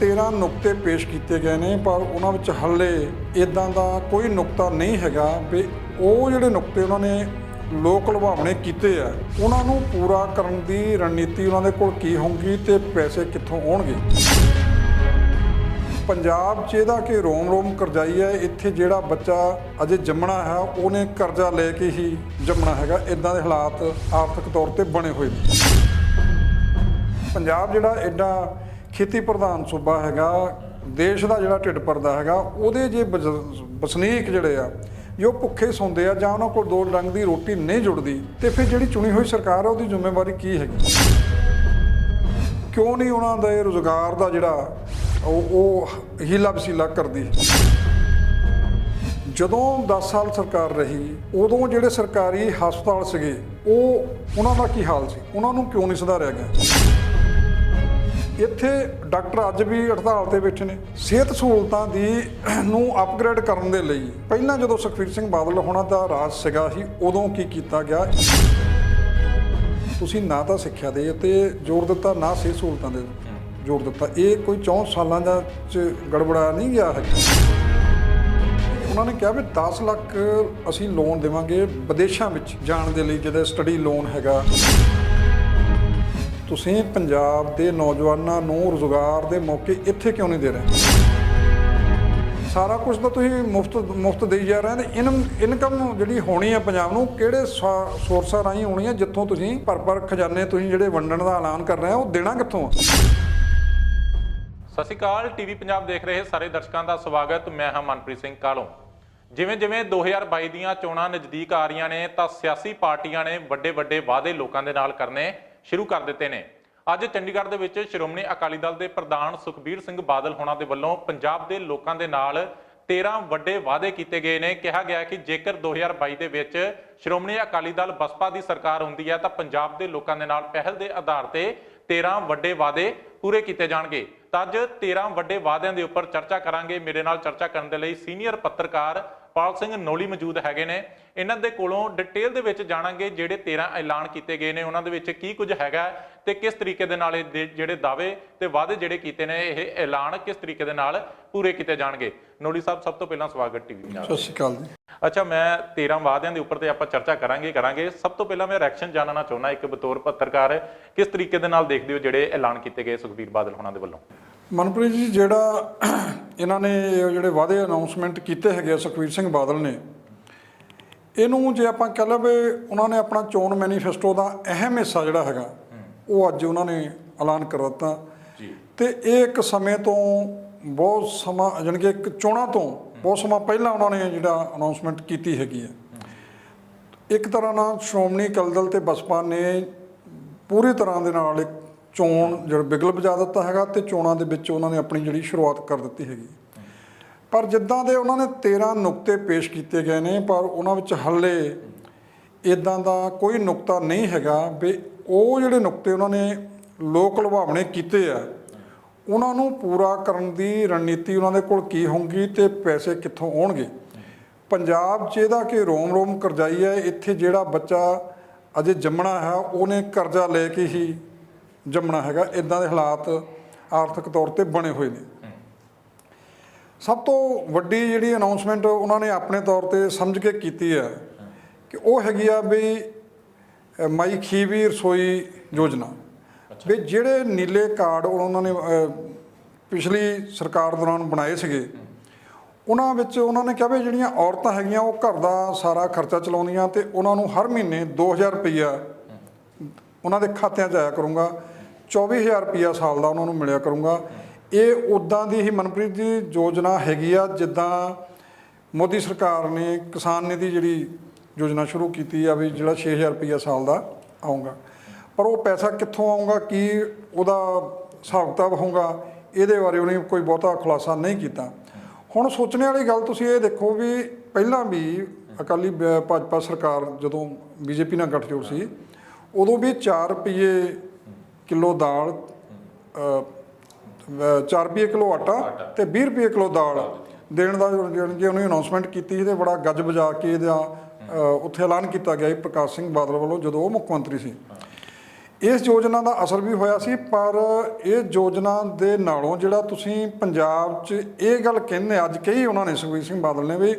13 नुकते पेश किए गए हैं, पर उन्होंने हाले इदां दा कोई नुकता नहीं हैगा भी वो जिहड़े नुकते उन्होंने लोक लुभावने कीते आ उन्होंने पूरा करन दी रणनीति उन्होंने कोल की होगी ते पैसे कित्थों आउणगे। पंजाब 'च इहदा कि रोम रोम करजाई है, इत्थे जिहड़ा बच्चा अजे जम्मना है उन्हें करजा लेके ही जम्मना हैगा, इदां दे हालात आर्थिक तौर पर बने हुए ने। पंजाब जिहड़ा एडा खेती प्रधान सूबा हैगा, देश का जिहड़ा ढिड भरदा हैगा, उहदे जे वसनीक जिहड़े आ जो भुखे सौंदे आ जां उन्हां कोल दो डंग दी रोटी नहीं जुड़दी ते फिर जिहड़ी चुनी हुई सरकार है उहदी जिम्मेवारी की हैगी? क्यों नहीं उन्हां दे रोज़गार दा जिहड़ा ਉਹ ਹੀਲਾ ਵਸੀਲਾ ਕਰਦੀ। ਜਦੋਂ 10 ਸਾਲ ਸਰਕਾਰ ਰਹੀ ਉਦੋਂ ਜਿਹੜੇ ਸਰਕਾਰੀ ਹਸਪਤਾਲ ਸੀਗੇ ਉਹਨਾਂ ਦਾ ਕੀ ਹਾਲ ਸੀ, ਉਹਨਾਂ ਨੂੰ ਕਿਉਂ ਨਹੀਂ ਸੁਧਾਰਿਆ ਗਿਆ? ਇੱਥੇ ਡਾਕਟਰ ਅੱਜ ਵੀ ਹੜਤਾਲ ਤੇ ਬੈਠੇ ਨੇ। ਸਿਹਤ ਸਹੂਲਤਾਂ ਦੀ ਨੂੰ ਅਪਗ੍ਰੇਡ ਕਰਨ ਦੇ ਲਈ ਪਹਿਲਾਂ ਜਦੋਂ ਸੁਖਬੀਰ ਸਿੰਘ ਬਾਦਲ ਹੋਣਾ ਦਾ ਰਾਜ ਸੀਗਾ ਸੀ ਉਦੋਂ ਕੀ ਕੀਤਾ ਗਿਆ? ਤੁਸੀਂ ਨਾ ਤਾਂ ਸਿੱਖਿਆ ਦੇ ਉੱਤੇ ਜ਼ੋਰ ਦਿੱਤਾ, ਨਾ ਸਿਹਤ ਸਹੂਲਤਾਂ ਦੇ जोर दिता। ये कोई 64 सालों का गड़बड़ा नहीं गया है। उन्होंने कहा भी 10 लाख असी लोन देवांगे विदेशों में जाने के लिए, जिहदा स्टडी लोन हैगा। तुसीं पंजाब के नौजवानों को रोज़गार के मौके इत्थे क्यों नहीं दे रहे? सारा कुछ तो तुसीं मुफ्त देई जा रहे हैं। इनकम जिहड़ी होनी है पंजाब नूं किहड़े सोर्सां राहीं होनी है जित्थों तुसीं भर खजाने तुसीं जिहड़े वंडण दा ऐलान कर रहे हो, वो देना कित्थों? सत श्री अकाल। टीवी पंजाब देख रहे सारे दर्शकों का स्वागत। मैं हाँ मनप्रीत सिंह कालों। जिवें जिवें 2022 दीयां चोणां नज़दीक आ रही ने तां सियासी पार्टियां ने वड्डे वड्डे वादे लोकां दे नाल करने शुरू कर दिते ने। अज चंडीगढ़ दे विच श्रोमणी अकाली दल के प्रधान सुखबीर सिंह बादल होणां दे वल्लों पंजाब के लोकां दे नाल 13 वड्डे वादे किए गए ने। कहा गया कि जेकर 2022 दे विच श्रोमणी अकाली दल बसपा की सरकार हुंदी है तां पंजाब के लोकां दे नाल पहल के आधार पर 13 वड्डे वादे पूरे किए जाणगे। तां अज 13 वड्डे वादियां दे उपर चर्चा करांगे। मेरे नाल चर्चा करने के लिए सीनियर पत्रकार पाल सिंह नोली मौजूद हैगे ने। इन्हां दे कोलों डिटेल दे विच जाणांगे जिहड़े 13 ऐलान किए गए ने उन्हां दे विच की कुछ हैगा ते किस तरीके दे नाल जिहड़े दावे ते वादे जिहड़े कीते ने इह ऐलान किस तरीके दे नाल पूरे किए जाणगे। नोली साहब सब तो पहलां स्वागत टीवी पंजाब। सत श्री अकाल जी। अच्छा, मैं 13 वादियां दे उपर ते आपां चर्चा करांगे। सब तो पहलां मैं रिएक्शन जानना चाहुंदा एक बतौर पत्रकार किस तरीके दे नाल देखदे हो जिहड़े ऐलान किए गए सुखबीर बादल होणां दे वल्लों? मनप्रीत जी, जिहड़ा इन्होंने जिहड़े वादे अनाउंसमेंट किए है सुखबीर सिंह बादल ने, इनू जे आपां कह लवे उन्होंने अपना चोन मैनीफेस्टो का अहम हिस्सा जिहड़ा हैगा वो अज उन्होंने ऐलान कर दिता। तो एक समय तो बहुत समा जानी कि एक चोणों तो बहुत समा पहला उन्होंने जिहड़ा अनाउंसमेंट की हैगी है। एक तरह नाल श्रोमणी अकाली दल ते बसपा ने पूरी तरह दे नाल एक चोण जो बिगल बजा दिता है तो चोणों के उन्होंने अपनी जी शुरुआत कर दी हैगी। पर जिद्दां दे उन्होंने 13 नुकते पेश किए गए हैं, पर उन्होंने हाले इदां दा कोई नुकता नहीं हैगा भी वो जिहड़े नुकते उन्होंने लोक लुभावने कीते आ उन्होंने पूरा करन दी रणनीति उन्होंने कोल की होगी तो पैसे कित्थों आउणगे। पंजाब 'च इहदा कि रोम रोम करजाई है, इत्थे जिहड़ा बच्चा अजे जम्मना है उन्हें करजा लेके ही जम्मना हैगा, इदां दे हालात आर्थिक तौर पर बने हुए ने। सब तो वड्डी जिहड़ी अनाउंसमेंट उन्होंने अपने तौर पर समझ के की है कि वह हैगी आ भी माई खीवी रसोई योजना। भी जिहड़े नीले कार्ड उन्होंने पिछली सरकार दौरान बनाए सीगे उन्होंने कहा भी जिहड़ियां औरतां हैगियां वो घर का सारा खर्चा चलाउंदियां ते उन्होंने हर महीने 2000 रुपया उन्होंने खात्यां 'च आया करूँगा, 24,000 रुपया साल का उन्होंने मिलिया करूँगा। ये उदां दी ही मनप्रीत जी योजना हैगी आ जिद्दां मोदी सरकार ने किसान निधि जिहड़ी योजना शुरू की आ भी जिहड़ा 6,000 रुपया साल का आऊँगा। पर वो पैसा कित्थों आऊँगा, की उहदा हिसाब किताब होगा, ये बारे उन्हें कोई बहुता खुलासा नहीं किया। हुण सोचने वाली गल तुसीं ये देखो भी पहलां भी अकाली भाजपा सरकार जदों बीजेपी नाल गठजोड़ सी उदों भी 4 रुपये किलो दाल, 4 रुपये किलो आटा तो 20 रुपये किलो दाल देने का जी उन्होंने अनाउंसमेंट की तो बड़ा गज बजा के उत्थे ऐलान किया गया प्रकाश सिंह बादल वालों जो वो मुख्य मंत्री सी। ਇਸ ਯੋਜਨਾ ਦਾ ਅਸਰ ਵੀ ਹੋਇਆ ਸੀ, ਪਰ ਇਹ ਯੋਜਨਾ ਦੇ ਨਾਲੋਂ ਜਿਹੜਾ ਤੁਸੀਂ ਪੰਜਾਬ 'ਚ ਇਹ ਗੱਲ ਕਹਿੰਦੇ ਅੱਜ ਕਹੀ ਉਹਨਾਂ ਨੇ ਸੁਖਬੀਰ ਸਿੰਘ ਬਾਦਲ ਨੇ ਵੀ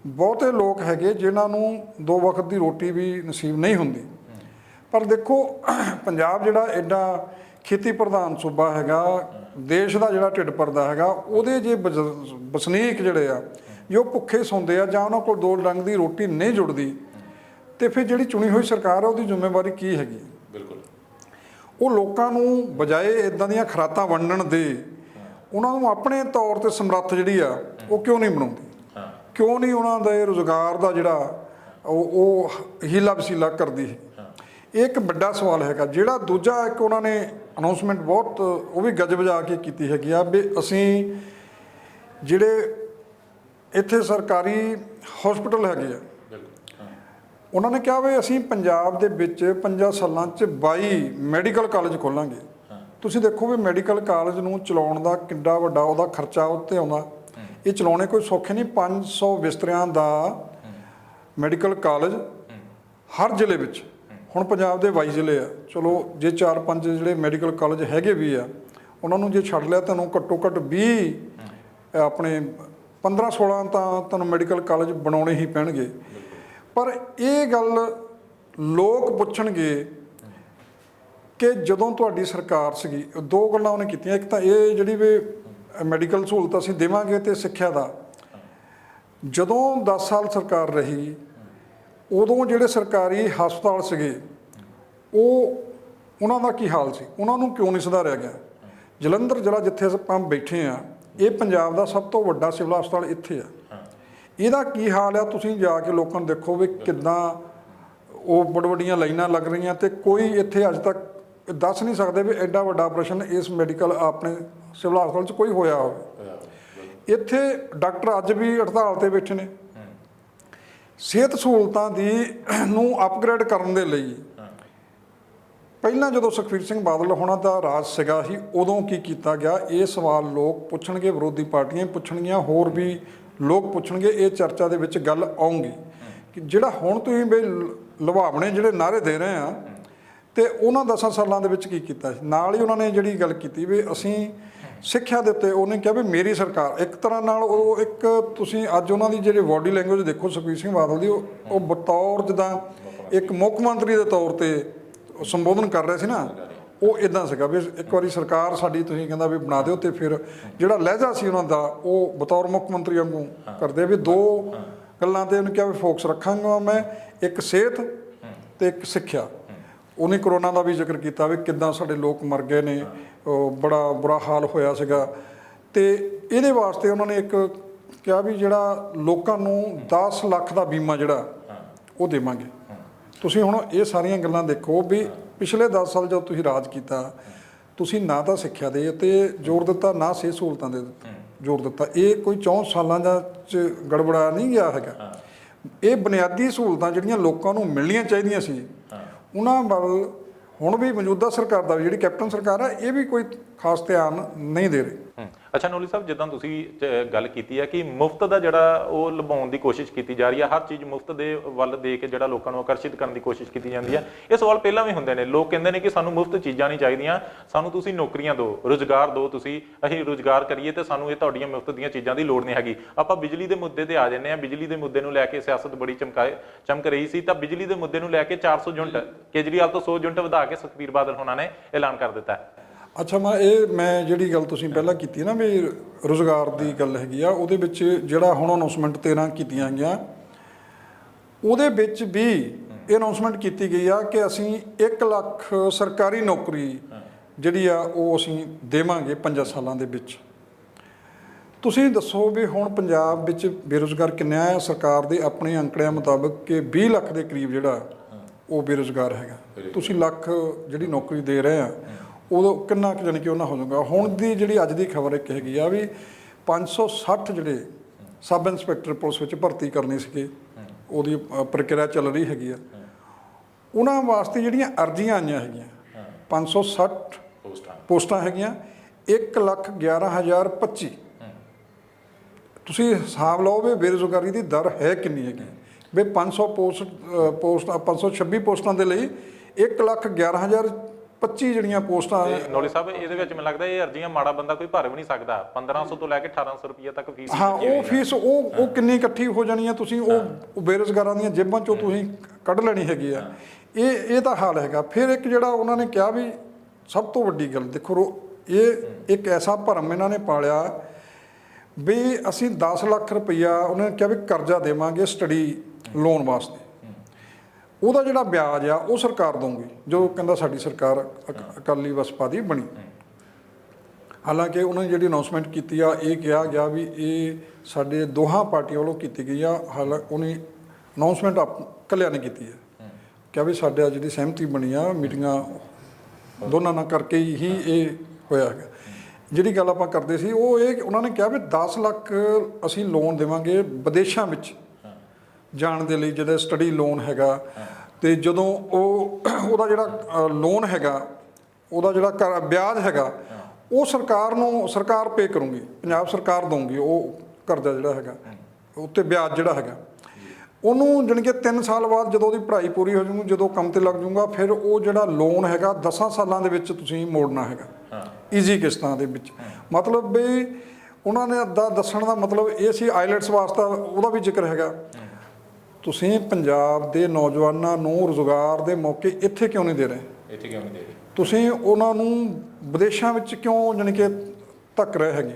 ਬਹੁਤੇ ਲੋਕ ਹੈਗੇ ਜਿਨ੍ਹਾਂ ਨੂੰ 2 ਵਕਤ ਦੀ ਰੋਟੀ ਵੀ ਨਸੀਬ ਨਹੀਂ ਹੁੰਦੀ। ਪਰ ਦੇਖੋ ਪੰਜਾਬ ਜਿਹੜਾ ਐਡਾ ਖੇਤੀ ਪ੍ਰਧਾਨ ਸੂਬਾ ਹੈਗਾ, ਦੇਸ਼ ਦਾ ਜਿਹੜਾ ਢਿੱਡ ਭਰਦਾ ਹੈਗਾ, ਉਹਦੇ ਜੇ ਵਸਨੀਕ ਜਿਹੜੇ ਆ ਜੋ ਭੁੱਖੇ ਸੌਂਦੇ ਆ ਜਾਂ ਉਹਨਾਂ ਕੋਲ 2 ਡੰਗ ਦੀ ਰੋਟੀ ਨਹੀਂ ਜੁੜਦੀ, ਤੇ ਫਿਰ ਜਿਹੜੀ ਚੁਣੀ ਹੋਈ ਸਰਕਾਰ ਆ ਉਹਦੀ ਜ਼ਿੰਮੇਵਾਰੀ ਕੀ ਹੈਗੀ? ਬਿਲਕੁਲ। ਉਹ ਲੋਕਾਂ ਨੂੰ ਬਜਾਏ ਇਦਾਂ ਦੀਆਂ ਖੁਰਾਕਾਂ ਵੰਡਣ ਦੇ ਉਹਨਾਂ ਨੂੰ ਆਪਣੇ ਤੌਰ ਤੇ ਸਮਰੱਥ ਜਿਹੜੀ ਆ ਉਹ ਕਿਉਂ ਨਹੀਂ ਬਣਾਉਂਦੀ? ਕਿਉਂ ਨਹੀਂ ਉਹਨਾਂ ਦੇ ਰੁਜ਼ਗਾਰ ਦਾ ਜਿਹੜਾ ਉਹ ਹੀਲਾ ਵਸੀਲਾ ਕਰਦੀ ਹੈ? ਇਹ ਇੱਕ ਵੱਡਾ ਸਵਾਲ ਹੈਗਾ। ਜਿਹੜਾ ਦੂਜਾ ਇੱਕ ਉਹਨਾਂ ਨੇ ਅਨਾਉਂਸਮੈਂਟ ਬਹੁਤ ਉਹ ਵੀ ਗੱਜ ਵਜਾ ਕੇ ਕੀਤੀ ਹੈਗੀ ਆ ਵੀ ਅਸੀਂ ਜਿਹੜੇ ਇੱਥੇ ਸਰਕਾਰੀ ਹਸਪੀਟਲ ਹੈਗੇ ਆ, ਉਹਨਾਂ ਨੇ ਕਿਹਾ ਵੀ ਅਸੀਂ ਪੰਜਾਬ ਦੇ ਵਿੱਚ 5 ਸਾਲਾਂ 'ਚ 22 ਮੈਡੀਕਲ ਕਾਲਜ ਖੋਲਾਂਗੇ। ਤੁਸੀਂ ਦੇਖੋ ਵੀ ਮੈਡੀਕਲ ਕਾਲਜ ਨੂੰ ਚਲਾਉਣ ਦਾ ਕਿੰਨਾ ਵੱਡਾ ਉਹਦਾ ਖਰਚਾ ਉੱਤੇ ਆਉਂਦਾ। ਇਹ ਚਲਾਉਣੇ ਕੋਈ ਸੌਖੇ ਨਹੀਂ। 500 ਬਿਸਤਰਿਆਂ ਦਾ ਮੈਡੀਕਲ ਕਾਲਜ ਹਰ ਜ਼ਿਲ੍ਹੇ ਵਿੱਚ। ਹੁਣ ਪੰਜਾਬ ਦੇ 22 ਜ਼ਿਲ੍ਹੇ ਆ, ਚਲੋ ਜੇ 4-5 ਜਿਹੜੇ ਮੈਡੀਕਲ ਕਾਲਜ ਹੈਗੇ ਵੀ ਆ ਉਹਨਾਂ ਨੂੰ ਜੇ ਛੱਡ ਲਿਆ ਤੁਹਾਨੂੰ ਘੱਟੋ ਘੱਟ 20 ਆਪਣੇ 15-16 ਤਾਂ ਤੁਹਾਨੂੰ ਮੈਡੀਕਲ ਕਾਲਜ ਬਣਾਉਣੇ ਹੀ ਪੈਣਗੇ। ਪਰ ਇਹ ਗੱਲ ਲੋਕ ਪੁੱਛਣਗੇ ਕਿ ਜਦੋਂ ਤੁਹਾਡੀ ਸਰਕਾਰ ਸੀਗੀ, 2 ਗੱਲਾਂ ਉਹਨੇ ਕੀਤੀਆਂ। ਇੱਕ ਤਾਂ ਇਹ ਜਿਹੜੀ ਵੀ ਮੈਡੀਕਲ ਸਹੂਲਤ ਅਸੀਂ ਦੇਵਾਂਗੇ, ਤੇ ਸਿੱਖਿਆ ਦਾ ਜਦੋਂ 10 ਸਾਲ ਸਰਕਾਰ ਰਹੀ ਉਦੋਂ ਜਿਹੜੇ ਸਰਕਾਰੀ ਹਸਪਤਾਲ ਸੀਗੇ ਉਹਨਾਂ ਦਾ ਕੀ ਹਾਲ ਸੀ? ਉਹਨਾਂ ਨੂੰ ਕਿਉਂ ਨਹੀਂ ਸੁਧਾਰਿਆ ਗਿਆ? ਜਲੰਧਰ ਜ਼ਿਲ੍ਹਾ ਜਿੱਥੇ ਆਪਾਂ ਬੈਠੇ ਆ, ਇਹ ਪੰਜਾਬ ਦਾ ਸਭ ਤੋਂ ਵੱਡਾ ਸਿਵਲ ਹਸਪਤਾਲ ਇੱਥੇ ਆ। ਇਹਦਾ ਕੀ ਹਾਲ ਆ? ਤੁਸੀਂ ਜਾ ਕੇ ਲੋਕਾਂ ਨੂੰ ਦੇਖੋ ਵੀ ਕਿੱਦਾਂ ਉਹ ਵੱਡੀਆਂ ਲਾਈਨਾਂ ਲੱਗ ਰਹੀਆਂ, ਤੇ ਕੋਈ ਇੱਥੇ ਅੱਜ ਤੱਕ ਦੱਸ ਨਹੀਂ ਸਕਦੇ ਵੀ ਐਡਾ ਵੱਡਾ ਆਪਰੇਸ਼ਨ ਇਸ ਮੈਡੀਕਲ ਆਪਣੇ ਸਿਵਲ ਹਸਪਤਾਲ 'ਚ ਕੋਈ ਹੋਇਆ ਹੋਵੇ। ਇੱਥੇ ਡਾਕਟਰ ਅੱਜ ਵੀ ਹੜਤਾਲ 'ਤੇ ਬੈਠੇ ਨੇ। ਸਿਹਤ ਸਹੂਲਤਾਂ ਨੂੰ ਅਪਗ੍ਰੇਡ ਕਰਨ ਦੇ ਲਈ ਪਹਿਲਾਂ ਜਦੋਂ ਸੁਖਬੀਰ ਸਿੰਘ ਬਾਦਲ ਹੋਣਾ ਦਾ ਰਾਜ ਸੀਗਾ ਸੀ, ਉਦੋਂ ਕੀ ਕੀਤਾ ਗਿਆ? ਇਹ ਸਵਾਲ ਲੋਕ ਪੁੱਛਣਗੇ, ਵਿਰੋਧੀ ਪਾਰਟੀਆਂ ਪੁੱਛਣਗੀਆਂ, ਹੋਰ ਵੀ ਲੋਕ ਪੁੱਛਣਗੇ। ਇਹ ਚਰਚਾ ਦੇ ਵਿੱਚ ਗੱਲ ਆਉਂਗੀ ਕਿ ਜਿਹੜਾ ਹੁਣ ਤੁਸੀਂ ਵੀ ਲੁਭਾਵਣੇ ਜਿਹੜੇ ਨਾਅਰੇ ਦੇ ਰਹੇ ਆ, ਤੇ ਉਹਨਾਂ 10 ਸਾਲਾਂ ਦੇ ਵਿੱਚ ਕੀ ਕੀਤਾ ਸੀ? ਨਾਲ ਹੀ ਉਹਨਾਂ ਨੇ ਜਿਹੜੀ ਗੱਲ ਕੀਤੀ ਵੀ ਅਸੀਂ ਸਿੱਖਿਆ ਦੇ ਉੱਤੇ, ਉਹਨੇ ਕਿਹਾ ਵੀ ਮੇਰੀ ਸਰਕਾਰ ਇੱਕ ਤਰ੍ਹਾਂ ਨਾਲ ਉਹ ਇੱਕ ਤੁਸੀਂ ਅੱਜ ਉਹਨਾਂ ਦੀ ਜਿਹੜੀ ਬਾਡੀ ਲੈਂਗੁਏਜ ਦੇਖੋ ਸੁਖਬੀਰ ਸਿੰਘ ਬਾਦਲ ਦੀ, ਉਹ ਬਤੌਰ ਜਿੱਦਾਂ ਇੱਕ ਮੁੱਖ ਮੰਤਰੀ ਦੇ ਤੌਰ ਤੇ ਸੰਬੋਧਨ ਕਰ ਰਹੇ ਸੀ ਨਾ, ਉਹ ਇਦਾਂ ਸੀਗਾ ਵੀ ਇੱਕ ਵਾਰੀ ਸਰਕਾਰ ਸਾਡੀ ਤੁਸੀਂ ਕਹਿੰਦਾ ਵੀ ਬਣਾ ਦਿਓ, ਤੇ ਫਿਰ ਜਿਹੜਾ ਲਹਿਜਾ ਸੀ ਉਹਨਾਂ ਦਾ ਉਹ ਬਤੌਰ ਮੁੱਖ ਮੰਤਰੀ ਵਾਂਗੂ ਕਰਦੇ ਵੀ 2 ਗੱਲਾਂ ਤੇ ਉਹਨੇ ਕਿਹਾ ਵੀ ਫੋਕਸ ਰੱਖਾਂਗਾ ਮੈਂ, ਇੱਕ ਸਿਹਤ ਤੇ ਇੱਕ ਸਿੱਖਿਆ। ਉਹਨੇ ਕਰੋਨਾ ਦਾ ਵੀ ਜ਼ਿਕਰ ਕੀਤਾ ਵੀ ਕਿੱਦਾਂ ਸਾਡੇ ਲੋਕ ਮਰ ਗਏ ਨੇ, ਬੜਾ ਬੁਰਾ ਹਾਲ ਹੋਇਆ ਸੀਗਾ, ਤੇ ਇਹਦੇ ਵਾਸਤੇ ਉਹਨਾਂ ਨੇ ਇੱਕ ਕਿਹਾ ਵੀ ਜਿਹੜਾ ਲੋਕਾਂ ਨੂੰ 10 ਲੱਖ ਦਾ ਬੀਮਾ ਜਿਹੜਾ ਉਹ ਦੇਵਾਂਗੇ। ਤੁਸੀਂ ਹੁਣ ਇਹ ਸਾਰੀਆਂ ਗੱਲਾਂ ਦੇਖੋ ਵੀ ਪਿਛਲੇ 10 ਸਾਲ ਜਦੋਂ ਤੁਸੀਂ ਰਾਜ ਕੀਤਾ, ਤੁਸੀਂ ਨਾ ਤਾਂ ਸਿੱਖਿਆ ਦੇ ਉੱਤੇ ਜ਼ੋਰ ਦਿੱਤਾ, ਨਾ ਸਿਹਤ ਸਹੂਲਤਾਂ ਦੇ ਜ਼ੋਰ ਦਿੱਤਾ। ਇਹ ਕੋਈ 64 ਸਾਲਾਂ ਦਾ 'ਚ ਗੜਬੜਾ ਨਹੀਂ ਗਿਆ ਹੈਗਾ। ਇਹ ਬੁਨਿਆਦੀ ਸਹੂਲਤਾਂ ਜਿਹੜੀਆਂ ਲੋਕਾਂ ਨੂੰ ਮਿਲਣੀਆਂ ਚਾਹੀਦੀਆਂ ਸੀ, ਉਹਨਾਂ ਵੱਲ ਹੁਣ ਵੀ ਮੌਜੂਦਾ ਸਰਕਾਰ ਦਾ ਜਿਹੜੀ ਕੈਪਟਨ ਸਰਕਾਰ ਆ, ਇਹ ਵੀ ਕੋਈ ਖਾਸ ਧਿਆਨ ਨਹੀਂ ਦੇ ਰਹੀ। ਅੱਛਾ ਨੌਲੀ ਸਾਹਿਬ, ਜਿੱਦਾਂ ਤੁਸੀਂ ਗੱਲ ਕੀਤੀ ਹੈ ਕਿ ਮੁਫਤ ਦਾ ਜਿਹੜਾ ਉਹ ਲੁਭਾਉਣ ਦੀ ਕੋਸ਼ਿਸ਼ ਕੀਤੀ ਜਾ ਰਹੀ ਹੈ, ਹਰ ਚੀਜ਼ ਮੁਫਤ ਦੇ ਵੱਲ ਦੇ ਕੇ ਜਿਹੜਾ ਲੋਕਾਂ ਨੂੰ ਆਕਰਸ਼ਿਤ ਕਰਨ ਦੀ ਕੋਸ਼ਿਸ਼ ਕੀਤੀ ਜਾਂਦੀ ਹੈ। ਇਹ ਸਵਾਲ ਪਹਿਲਾਂ ਵੀ ਹੁੰਦੇ ਨੇ, ਲੋਕ ਕਹਿੰਦੇ ਨੇ ਕਿ ਸਾਨੂੰ ਮੁਫਤ ਚੀਜ਼ਾਂ ਨਹੀਂ ਚਾਹੀਦੀਆਂ, ਸਾਨੂੰ ਤੁਸੀਂ ਨੌਕਰੀਆਂ ਦਿਓ, ਰੁਜ਼ਗਾਰ ਦਿਓ, ਤੁਸੀਂ ਅਸੀਂ ਰੁਜ਼ਗਾਰ ਕਰੀਏ ਤੇ ਸਾਨੂੰ ਇਹ ਤੁਹਾਡੀਆਂ ਮੁਫਤ ਦੀਆਂ ਚੀਜ਼ਾਂ ਦੀ ਲੋੜ ਨਹੀਂ ਹੈਗੀ। ਆਪਾਂ ਬਿਜਲੀ ਦੇ ਮੁੱਦੇ ਤੇ ਆ ਜਾਂਦੇ ਹਾਂ। ਬਿਜਲੀ ਦੇ ਮੁੱਦੇ ਨੂੰ ਲੈ ਕੇ ਸਿਆਸਤ ਬੜੀ ਚਮਕ ਰਹੀ ਸੀ, ਤਾਂ ਬਿਜਲੀ ਦੇ ਮੁੱਦੇ ਨੂੰ ਲੈ ਕੇ 400 ਯੂਨਿਟ ਕੇਜਰੀਵਾਲ ਤੋਂ 100 ਯੂਨਿਟ ਵਧਾ ਕੇ ਸੁਖਬੀਰ ਬਾਦਲ ਹੋਣਾ ਨੇ ਐਲਾਨ ਕਰ ਦਿੱਤਾ ਹੈ। ਅੱਛਾ, ਮੈਂ ਜਿਹੜੀ ਗੱਲ ਤੁਸੀਂ ਪਹਿਲਾਂ ਕੀਤੀ ਨਾ ਵੀ ਰੁਜ਼ਗਾਰ ਦੀ ਗੱਲ ਹੈਗੀ ਆ, ਉਹਦੇ ਵਿੱਚ ਜਿਹੜਾ ਹੁਣ ਅਨਾਉਂਸਮੈਂਟ 13 ਕੀਤੀਆਂ ਗਈਆਂ, ਉਹਦੇ ਵਿੱਚ ਵੀ ਇਹ ਅਨਾਉਂਸਮੈਂਟ ਕੀਤੀ ਗਈ ਆ ਕਿ ਅਸੀਂ 1 ਲੱਖ ਸਰਕਾਰੀ ਨੌਕਰੀ ਜਿਹੜੀ ਆ ਉਹ ਅਸੀਂ ਦੇਵਾਂਗੇ 5 ਸਾਲਾਂ ਦੇ ਵਿੱਚ। ਤੁਸੀਂ ਦੱਸੋ ਵੀ ਹੁਣ ਪੰਜਾਬ ਵਿੱਚ ਬੇਰੁਜ਼ਗਾਰ ਕਿੰਨਾ ਹੈ? ਸਰਕਾਰ ਦੇ ਆਪਣੇ ਅੰਕੜਿਆਂ ਮੁਤਾਬਕ ਕਿ 20 ਲੱਖ ਦੇ ਕਰੀਬ ਜਿਹੜਾ ਉਹ ਬੇਰੁਜ਼ਗਾਰ ਹੈਗਾ। ਤੁਸੀਂ ਲੱਖ ਜਿਹੜੀ ਨੌਕਰੀ ਦੇ ਰਹੇ ਆ, ਉਦੋਂ ਕਿੰਨਾ ਕੁ ਜਾਣੀ ਕਿ ਉਹਨਾਂ ਹੋ ਜਾਊਗਾ? ਹੁਣ ਦੀ ਜਿਹੜੀ ਅੱਜ ਦੀ ਖਬਰ ਇੱਕ ਹੈਗੀ ਆ ਵੀ 560 ਜਿਹੜੇ ਸਬ ਇੰਸਪੈਕਟਰ ਪੁਲਿਸ ਵਿੱਚ ਭਰਤੀ ਕਰਨੇ ਸੀਗੇ, ਉਹਦੀ ਪ੍ਰਕਿਰਿਆ ਚੱਲ ਰਹੀ ਹੈਗੀ ਆ। ਉਹਨਾਂ ਵਾਸਤੇ ਜਿਹੜੀਆਂ ਅਰਜ਼ੀਆਂ ਆਈਆਂ ਹੈਗੀਆਂ 560 ਪੋਸਟਾਂ ਹੈਗੀਆਂ, 1,11,025। ਤੁਸੀਂ ਹਿਸਾਬ ਲਓ ਵੀ ਬੇਰੁਜ਼ਗਾਰੀ ਦੀ ਦਰ ਹੈ ਕਿੰਨੀ ਹੈਗੀ ਵੀ 500 526 ਪੋਸਟਾਂ ਦੇ ਲਈ 1,11,000 25 ਜਿਹੜੀਆਂ ਪੋਸਟਾਂ ਨੌਲੀ ਸਾਹਿਬ ਇਹਦੇ ਵਿੱਚ ਮੈਨੂੰ ਲੱਗਦਾ ਇਹ ਅਰਜ਼ੀਆਂ ਮਾੜਾ ਬੰਦਾ ਕੋਈ ਭਰ ਵੀ ਨਹੀਂ ਸਕਦਾ। 1500 ਤੋਂ ਲੈ ਕੇ 1800 ਰੁਪਏ ਤੱਕ ਫੀਸ ਹਾਂ, ਉਹ ਫੀਸ ਉਹ ਕਿੰਨੀ ਇਕੱਠੀ ਹੋ ਜਾਣੀ ਆ, ਤੁਸੀਂ ਉਹ ਬੇਰੁਜ਼ਗਾਰਾਂ ਦੀਆਂ ਜੇਬਾਂ ਚੋਂ ਤੁਸੀਂ ਕੱਢ ਲੈਣੀ ਹੈਗੀ ਆ। ਇਹ ਤਾਂ ਹਾਲ ਹੈਗਾ। ਫਿਰ ਇੱਕ ਜਿਹੜਾ ਉਹਨਾਂ ਨੇ ਕਿਹਾ ਵੀ ਸਭ ਤੋਂ ਵੱਡੀ ਗੱਲ ਦੇਖੋ, ਇਹ ਇੱਕ ਐਸਾ ਭਰਮ ਇਹਨਾਂ ਨੇ ਪਾਲਿਆ ਵੀ ਅਸੀਂ 10 ਲੱਖ ਰੁਪਈਆ ਉਹਨਾਂ ਨੇ ਕਿਹਾ ਵੀ ਕਰਜ਼ਾ ਦੇਵਾਂਗੇ ਸਟੱਡੀ ਲੋਨ ਵਾਸਤੇ, ਉਹਦਾ ਜਿਹੜਾ ਵਿਆਜ ਆ ਉਹ ਸਰਕਾਰ ਦਊਗੀ, ਜੋ ਕਹਿੰਦਾ ਸਾਡੀ ਸਰਕਾਰ ਅਕਾਲੀ ਬਸਪਾ ਦੀ ਬਣੀ। ਹਾਲਾਂਕਿ ਉਹਨਾਂ ਨੇ ਜਿਹੜੀ ਅਨਾਉਂਸਮੈਂਟ ਕੀਤੀ ਆ, ਇਹ ਕਿਹਾ ਗਿਆ ਵੀ ਇਹ ਸਾਡੇ ਦੋਹਾਂ ਪਾਰਟੀਆਂ ਵੱਲੋਂ ਕੀਤੀ ਗਈ ਆ। ਹਾਲਾਂਕਿ ਉਹਨੇ ਅਨਾਉਂਸਮੈਂਟ ਇਕੱਲਿਆਂ ਨੇ ਕੀਤੀ ਹੈ, ਕਿਹਾ ਵੀ ਸਾਡਾ ਜਿਹੜੀ ਸਹਿਮਤੀ ਬਣੀ ਆ ਮੀਟਿੰਗਾਂ ਦੋਨਾਂ ਨਾਲ ਕਰਕੇ ਹੀ ਇਹ ਹੋਇਆ ਹੈਗਾ। ਜਿਹੜੀ ਗੱਲ ਆਪਾਂ ਕਰਦੇ ਸੀ ਉਹ ਇਹ ਉਹਨਾਂ ਨੇ ਕਿਹਾ ਵੀ 10 ਲੱਖ ਅਸੀਂ ਲੋਨ ਦੇਵਾਂਗੇ ਵਿਦੇਸ਼ਾਂ ਵਿੱਚ ਜਾਣ ਦੇ ਲਈ, ਜਿਹੜਾ ਸਟੱਡੀ ਲੋਨ ਹੈਗਾ। ਤੇ ਜਦੋਂ ਉਹਦਾ ਜਿਹੜਾ ਲੋਨ ਹੈਗਾ, ਉਹਦਾ ਜਿਹੜਾ ਵਿਆਜ ਹੈਗਾ ਉਹ ਸਰਕਾਰ ਪੇ ਕਰੂਗੀ, ਪੰਜਾਬ ਸਰਕਾਰ ਦਊਗੀ ਉਹ ਕਰਜ਼ਾ ਜਿਹੜਾ ਹੈਗਾ, ਉੱਤੇ ਵਿਆਜ ਜਿਹੜਾ ਹੈਗਾ ਉਹਨੂੰ। ਜਾਣੀ ਕਿ 3 ਸਾਲ ਬਾਅਦ ਜਦੋਂ ਉਹਦੀ ਪੜ੍ਹਾਈ ਪੂਰੀ ਹੋ ਜੂਗੀ, ਜਦੋਂ ਕੰਮ ਤੇ ਲੱਗ ਜੂਗਾ, ਫਿਰ ਉਹ ਜਿਹੜਾ ਲੋਨ ਹੈਗਾ 10 ਸਾਲਾਂ ਦੇ ਵਿੱਚ ਤੁਸੀਂ ਮੋੜਨਾ ਹੈਗਾ, ਈਜ਼ੀ ਕਿਸ਼ਤਾਂ ਦੇ ਵਿੱਚ। ਮਤਲਬ ਵੀ ਉਹਨਾਂ ਨੇ ਦੱਸਣ ਦਾ ਮਤਲਬ ਇਹ ਸੀ। ਆਈਲੈਟਸ ਵਾਸਤੇ ਉਹਦਾ ਵੀ ਜ਼ਿਕਰ ਹੈਗਾ। ਤੁਸੀਂ ਪੰਜਾਬ ਦੇ ਨੌਜਵਾਨਾਂ ਨੂੰ ਰੁਜ਼ਗਾਰ ਦੇ ਮੌਕੇ ਇੱਥੇ ਕਿਉਂ ਨਹੀਂ ਦੇ ਰਹੇ? ਤੁਸੀਂ ਉਹਨਾਂ ਨੂੰ ਵਿਦੇਸ਼ਾਂ ਵਿੱਚ ਕਿਉਂ ਜਾਣੀ ਕਿ ਧੱਕ ਰਹੇ ਹੈਗੇ?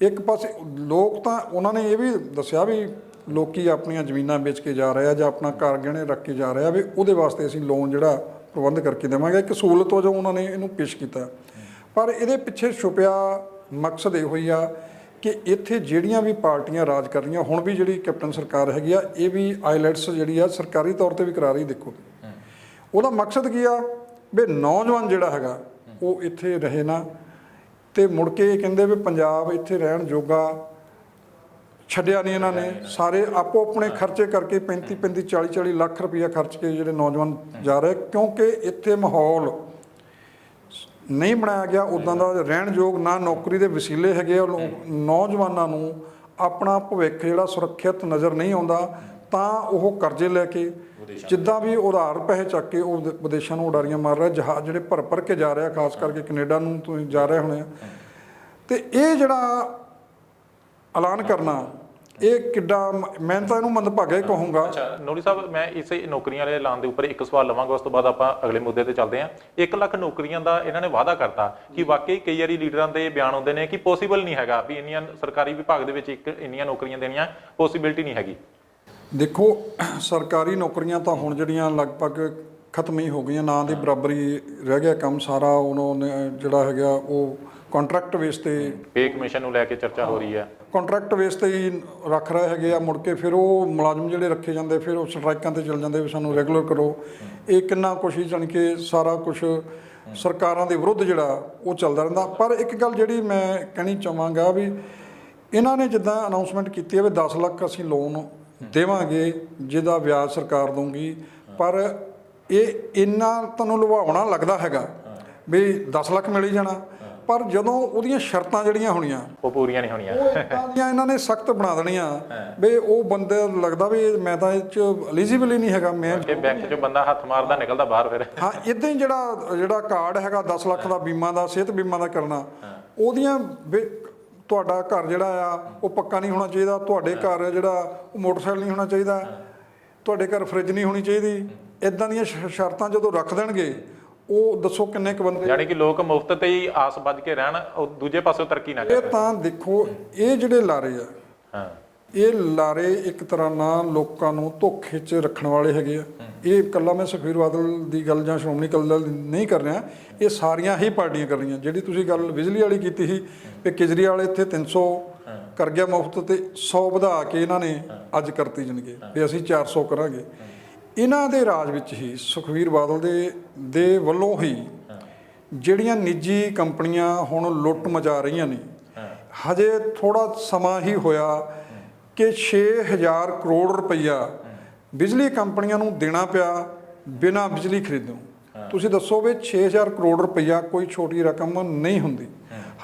ਇੱਕ ਪਾਸੇ ਲੋਕ ਤਾਂ ਉਹਨਾਂ ਨੇ ਇਹ ਵੀ ਦੱਸਿਆ ਵੀ ਲੋਕੀ ਆਪਣੀਆਂ ਜ਼ਮੀਨਾਂ ਵੇਚ ਕੇ ਜਾ ਰਹੇ ਆ ਜਾਂ ਆਪਣਾ ਘਰ ਗਹਿਣੇ ਰੱਖ ਕੇ ਜਾ ਰਹੇ ਆ, ਵੀ ਉਹਦੇ ਵਾਸਤੇ ਅਸੀਂ ਲੋਨ ਜਿਹੜਾ ਪ੍ਰਬੰਧ ਕਰਕੇ ਦੇਵਾਂਗੇ। ਇੱਕ ਸਹੂਲਤ ਵਜੋਂ ਉਹਨਾਂ ਨੇ ਇਹਨੂੰ ਪੇਸ਼ ਕੀਤਾ, ਪਰ ਇਹਦੇ ਪਿੱਛੇ ਛੁਪਿਆ ਮਕਸਦ ਇਹੋ ਹੀ ਆ ਕਿ ਇੱਥੇ ਜਿਹੜੀਆਂ ਵੀ ਪਾਰਟੀਆਂ ਰਾਜ ਕਰ ਰਹੀਆਂ, ਹੁਣ ਵੀ ਜਿਹੜੀ ਕੈਪਟਨ ਸਰਕਾਰ ਹੈਗੀ ਆ, ਇਹ ਵੀ ਆਈਲੈਟਸ ਜਿਹੜੀ ਆ ਸਰਕਾਰੀ ਤੌਰ ਤੇ ਵੀ ਕਰਾ ਰਹੀ। ਦੇਖੋ ਉਹਦਾ ਮਕਸਦ ਕੀ ਆ ਵੀ ਨੌਜਵਾਨ ਜਿਹੜਾ ਹੈਗਾ ਉਹ ਇੱਥੇ ਰਹੇ ਨਾ, ਤੇ ਮੁੜ ਕੇ ਇਹ ਕਹਿੰਦੇ ਵੀ ਪੰਜਾਬ ਇੱਥੇ ਰਹਿਣ ਜੋਗਾ ਛੱਡਿਆ ਨਹੀਂ ਇਹਨਾਂ ਨੇ। ਸਾਰੇ ਆਪੋ ਆਪਣੇ ਖਰਚੇ ਕਰਕੇ 35 40 ਲੱਖ ਰੁਪਈਆ ਖਰਚ ਕੇ ਜਿਹੜੇ ਨੌਜਵਾਨ ਜਾ ਰਹੇ, ਕਿਉਂਕਿ ਇੱਥੇ ਮਾਹੌਲ ਨਹੀਂ ਬਣਾਇਆ ਗਿਆ ਉੱਦਾਂ ਦਾ ਰਹਿਣ ਯੋਗ, ਨਾ ਨੌਕਰੀ ਦੇ ਵਸੀਲੇ ਹੈਗੇ। ਨੌਜਵਾਨਾਂ ਨੂੰ ਆਪਣਾ ਭਵਿੱਖ ਜਿਹੜਾ ਸੁਰੱਖਿਅਤ ਨਜ਼ਰ ਨਹੀਂ ਆਉਂਦਾ, ਤਾਂ ਉਹ ਕਰਜ਼ੇ ਲੈ ਕੇ ਜਿੱਦਾਂ ਵੀ ਉਧਾਰ ਪੈਸੇ ਚੱਕ ਕੇ ਉਹ ਵਿਦੇਸ਼ਾਂ ਨੂੰ ਉਡਾਰੀਆਂ ਮਾਰ ਰਿਹਾ। ਜਹਾਜ਼ ਜਿਹੜੇ ਭਰ ਕੇ ਜਾ ਰਿਹਾ, ਖਾਸ ਕਰਕੇ ਕੈਨੇਡਾ ਨੂੰ ਤੁਸੀਂ ਜਾ ਰਹੇ ਹੋਣੇ ਆ। ਤੇ ਇਹ ਜਿਹੜਾ ਐਲਾਨ ਕਰਨਾ, ਇਹ ਕਿੱਡਾ, ਮੈਂ ਤਾਂ ਇਹਨੂੰ ਮੰਦਭਾਗਾ ਹੀ ਕਹੂੰਗਾ। ਅੱਛਾ ਨੌਲੀ ਸਾਹਿਬ, ਮੈਂ ਇਸੇ ਨੌਕਰੀਆਂ ਵਾਲੇ ਐਲਾਨ ਦੇ ਉੱਪਰ ਇੱਕ ਸਵਾਲ ਲਵਾਂਗਾ, ਉਸ ਤੋਂ ਬਾਅਦ ਆਪਾਂ ਅਗਲੇ ਮੁੱਦੇ ਤੇ ਚੱਲਦੇ ਹਾਂ। 1 ਲੱਖ ਨੌਕਰੀਆਂ ਦਾ ਇਹਨਾਂ ਨੇ ਵਾਅਦਾ ਕਰਤਾ ਕਿ ਵਾਕਈ ਕਈ ਵਾਰੀ ਲੀਡਰਾਂ ਦੇ ਬਿਆਨ ਆਉਂਦੇ ਨੇ ਕਿ ਪੋਸੀਬਲ ਨਹੀਂ ਹੈਗਾ ਵੀ ਇੰਨੀਆਂ ਸਰਕਾਰੀ ਵਿਭਾਗ ਦੇ ਵਿੱਚ ਇੰਨੀਆਂ ਨੌਕਰੀਆਂ ਦੇਣੀਆਂ, ਪੋਸੀਬਿਲਿਟੀ ਨਹੀਂ ਹੈਗੀ। ਦੇਖੋ ਸਰਕਾਰੀ ਨੌਕਰੀਆਂ ਤਾਂ ਹੁਣ ਜਿਹੜੀਆਂ ਲਗਭਗ ਖਤਮ ਹੀ ਹੋ ਗਈਆਂ, ਨਾ ਦੀ ਬਰਾਬਰੀ ਰਹਿ ਗਿਆ ਕੰਮ ਸਾਰਾ। ਉਹਨਾਂ ਨੇ ਜਿਹੜਾ ਹੈਗਾ ਉਹ ਕੰਟਰੈਕਟ ਬੇਸ ਤੇ, ਪੇ ਕਮਿਸ਼ਨ ਨੂੰ ਲੈ ਕੇ ਚਰਚਾ ਹੋ ਰਹੀ ਹੈ, ਕੰਟਰੈਕਟ ਬੇਸ ਤੇ ਹੀ ਰੱਖ ਰਹੇ ਹੈਗੇ ਆ। ਮੁੜ ਕੇ ਫਿਰ ਉਹ ਮੁਲਾਜ਼ਮ ਜਿਹੜੇ ਰੱਖੇ ਜਾਂਦੇ, ਫਿਰ ਉਹ ਸਟ੍ਰਾਈਕਾਂ ਤੇ ਚੱਲ ਜਾਂਦੇ ਵੀ ਸਾਨੂੰ ਰੈਗੂਲਰ ਕਰੋ। ਇਹ ਕਿੰਨਾ ਕੁਛ ਹੀ ਜਾਣੀ ਕਿ ਸਾਰਾ ਕੁਛ ਸਰਕਾਰਾਂ ਦੇ ਵਿਰੁੱਧ ਜਿਹੜਾ ਉਹ ਚੱਲਦਾ ਰਹਿੰਦਾ। ਪਰ ਇੱਕ ਗੱਲ ਜਿਹੜੀ ਮੈਂ ਕਹਿਣੀ ਚਾਹਾਂਗਾ ਵੀ ਇਹਨਾਂ ਨੇ ਜਿੱਦਾਂ ਅਨਾਉਂਸਮੈਂਟ ਕੀਤੀ ਹੈ ਵੀ 10 ਲੱਖ ਅਸੀਂ ਲੋਨ ਦੇਵਾਂਗੇ ਜਿਹਦਾ ਵਿਆਜ ਸਰਕਾਰ ਦਊਗੀ, ਪਰ ਇਹ ਇੰਨਾ ਤੁਹਾਨੂੰ ਲੁਭਾਵਣਾ ਲੱਗਦਾ ਹੈਗਾ ਵੀ 10 ਲੱਖ ਮਿਲ ਹੀ ਜਾਣਾ, ਪਰ ਜਦੋਂ ਉਹਦੀਆਂ ਸ਼ਰਤਾਂ ਜਿਹੜੀਆਂ ਹੋਣੀਆਂ ਉਹ ਪੂਰੀਆਂ ਨਹੀਂ ਹੋਣੀਆਂ, ਉਹ ਇੱਦਾਂ ਦੀਆਂ ਇਹਨਾਂ ਨੇ ਸਖਤ ਬਣਾ ਦੇਣੀਆਂ ਵੀ ਉਹ ਬੰਦੇ ਲੱਗਦਾ ਵੀ ਮੈਂ ਤਾਂ ਇਹ 'ਚ ਐਲੀਜੀਬਲ ਹੀ ਨਹੀਂ ਹੈਗਾ। ਮੈਂ ਬੈਂਕ 'ਚੋਂ ਬੰਦਾ ਹੱਥ ਮਾਰਦਾ ਨਿਕਲਦਾ ਬਾਹਰ। ਫਿਰ ਹਾਂ, ਇੱਦਾਂ ਹੀ ਜਿਹੜਾ ਕਾਰਡ ਹੈਗਾ 10 ਲੱਖ ਦਾ ਬੀਮਾ ਦਾ, ਸਿਹਤ ਬੀਮਾ ਦਾ ਕਰਨਾ, ਉਹਦੀਆਂ ਤੁਹਾਡਾ ਘਰ ਜਿਹੜਾ ਆ ਉਹ ਪੱਕਾ ਨਹੀਂ ਹੋਣਾ ਚਾਹੀਦਾ, ਤੁਹਾਡੇ ਘਰ ਜਿਹੜਾ ਉਹ ਮੋਟਰਸਾਈਕਲ ਨਹੀਂ ਹੋਣਾ ਚਾਹੀਦਾ, ਤੁਹਾਡੇ ਘਰ ਫਰਿੱਜ ਨਹੀਂ ਹੋਣੀ ਚਾਹੀਦੀ। ਇੱਦਾਂ ਦੀਆਂ ਸ਼ਰਤਾਂ ਜਦੋਂ ਰੱਖ ਦੇਣਗੇ, ਉਹ ਦੱਸੋ ਕਿੰਨੇ ਕੁ ਬੰਦੇ, ਯਾਨੀ ਕਿ ਲੋਕ ਮੁਫਤ ਤੇ ਹੀ ਆਸ ਬੱਝ ਕੇ ਰਹਿਣ, ਉਹ ਦੂਜੇ ਪਾਸੇ ਤਰੱਕੀ ਨਾ ਕਰਨ। ਇਹ ਤਾਂ ਦੇਖੋ ਇਹ ਜਿਹੜੇ ਲਾਰੇ ਆ, ਇਹ ਲਾਰੇ ਇੱਕ ਤਰ੍ਹਾਂ ਨਾਲ ਲੋਕਾਂ ਨੂੰ ਧੋਖੇ 'ਚ ਰੱਖਣ ਵਾਲੇ ਹੈਗੇ ਆ। ਇਹ ਇਕੱਲਾ ਮੈਂ ਸੁਖਬੀਰ ਬਾਦਲ ਦੀ ਗੱਲ ਜਾਂ ਸ਼੍ਰੋਮਣੀ ਅਕਾਲੀ ਦਲ ਨਹੀਂ ਕਰ ਰਿਹਾ, ਇਹ ਸਾਰੀਆਂ ਹੀ ਪਾਰਟੀਆਂ ਕਰ ਰਹੀਆਂ। ਜਿਹੜੀ ਤੁਸੀਂ ਗੱਲ ਬਿਜਲੀ ਵਾਲੀ ਕੀਤੀ ਸੀ ਕਿ ਕੇਜਰੀਵਾਲ ਇੱਥੇ 300 ਕਰ ਗਿਆ ਮੁਫਤ, ਤੇ 100 ਵਧਾ ਕੇ ਇਹਨਾਂ ਨੇ ਅੱਜ ਕਰਤੀ ਜਾਣਗੇ ਵੀ ਅਸੀਂ 400 ਕਰਾਂਗੇ। ਇਹਨਾਂ ਦੇ ਰਾਜ ਵਿੱਚ ਹੀ ਸੁਖਬੀਰ ਬਾਦਲ ਦੇ ਵੱਲੋਂ ਹੀ ਜਿਹੜੀਆਂ ਨਿੱਜੀ ਕੰਪਨੀਆਂ ਹੁਣ ਲੁੱਟ ਮਚਾ ਰਹੀਆਂ ਨੇ, ਹਜੇ ਥੋੜਾ ਸਮਾਂ ਹੀ ਹੋਇਆ ਕਿ 6000 ਕਰੋੜ ਰੁਪਈਆ ਬਿਜਲੀ ਕੰਪਨੀਆਂ ਨੂੰ ਦੇਣਾ ਪਿਆ ਬਿਨਾਂ ਬਿਜਲੀ ਖਰੀਦੋਂ। ਤੁਸੀਂ ਦੱਸੋ ਵੀ 6000 ਕਰੋੜ ਰੁਪਈਆ ਕੋਈ ਛੋਟੀ ਰਕਮ ਨਹੀਂ ਹੁੰਦੀ।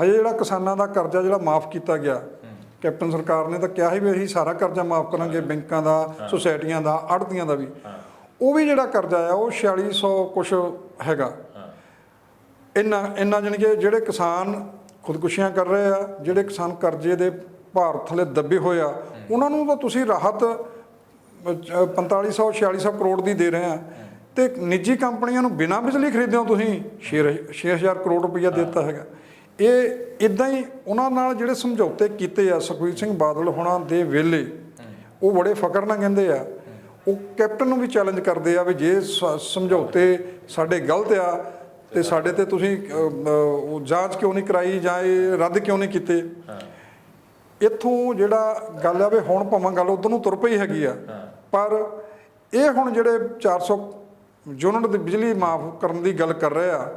ਹਜੇ ਜਿਹੜਾ ਕਿਸਾਨਾਂ ਦਾ ਕਰਜ਼ਾ ਜਿਹੜਾ ਮਾਫ ਕੀਤਾ ਗਿਆ, ਕੈਪਟਨ ਸਰਕਾਰ ਨੇ ਤਾਂ ਕਿਹਾ ਸੀ ਵੀ ਅਸੀਂ ਸਾਰਾ ਕਰਜ਼ਾ ਮਾਫ ਕਰਾਂਗੇ, ਬੈਂਕਾਂ ਦਾ, ਸੁਸਾਇਟੀਆਂ ਦਾ, ਆੜ੍ਹਤੀਆਂ ਦਾ ਵੀ। ਉਹ ਵੀ ਜਿਹੜਾ ਕਰਜ਼ਾ ਆ ਉਹ 4600 ਕੁਛ ਹੈਗਾ। ਇੰਨਾ ਜਾਣੀ ਕਿ ਜਿਹੜੇ ਕਿਸਾਨ ਖੁਦਕੁਸ਼ੀਆਂ ਕਰ ਰਹੇ ਆ, ਜਿਹੜੇ ਕਿਸਾਨ ਕਰਜ਼ੇ ਦੇ ਭਾਰ ਥੱਲੇ ਦੱਬੇ ਹੋਏ ਆ, ਉਹਨਾਂ ਨੂੰ ਤਾਂ ਤੁਸੀਂ ਰਾਹਤ 4500 4600 ਕਰੋੜ ਦੀ ਦੇ ਰਹੇ ਆ, ਤੇ ਨਿੱਜੀ ਕੰਪਨੀਆਂ ਨੂੰ ਬਿਨਾਂ ਬਿਜਲੀ ਖਰੀਦਿਓ ਤੁਸੀਂ 6000 ਕਰੋੜ ਰੁਪਈਆ ਦੇ ਦਿੱਤਾ ਹੈਗਾ। ਇਹ ਇਦਾਂ ਹੀ ਉਹਨਾਂ ਨਾਲ ਜਿਹੜੇ ਸਮਝੌਤੇ ਕੀਤੇ ਆ ਸੁਖਬੀਰ ਸਿੰਘ ਬਾਦਲ ਹੋਣਾ ਦੇ ਵੇਲੇ, ਉਹ ਬੜੇ ਫਕਰ ਨਾਲ ਕਹਿੰਦੇ ਆ, ਉਹ ਕੈਪਟਨ ਨੂੰ ਵੀ ਚੈਲੰਜ ਕਰਦੇ ਆ ਵੀ ਜੇ ਸਮਝੌਤੇ ਸਾਡੇ ਗਲਤ ਆ ਤੇ ਸਾਡੇ ਤੇ ਤੁਸੀਂ ਜਾਂਚ ਕਿਉਂ ਨਹੀਂ ਕਰਾਈ ਜਾਂ ਇਹ ਰੱਦ ਕਿਉਂ ਨਹੀਂ ਕੀਤੇ। ਇੱਥੋਂ ਜਿਹੜਾ ਗੱਲ ਆ ਵੀ ਹੁਣ ਭਾਵੇਂ ਗੱਲ ਉਧਰ ਨੂੰ ਤੁਰ ਪਈ ਹੈਗੀ ਆ, ਪਰ ਇਹ ਹੁਣ ਜਿਹੜੇ 400 ਯੂਨਿਟ ਦੀ ਬਿਜਲੀ ਮਾਫ ਕਰਨ ਦੀ ਗੱਲ ਕਰ ਰਹੇ ਆ,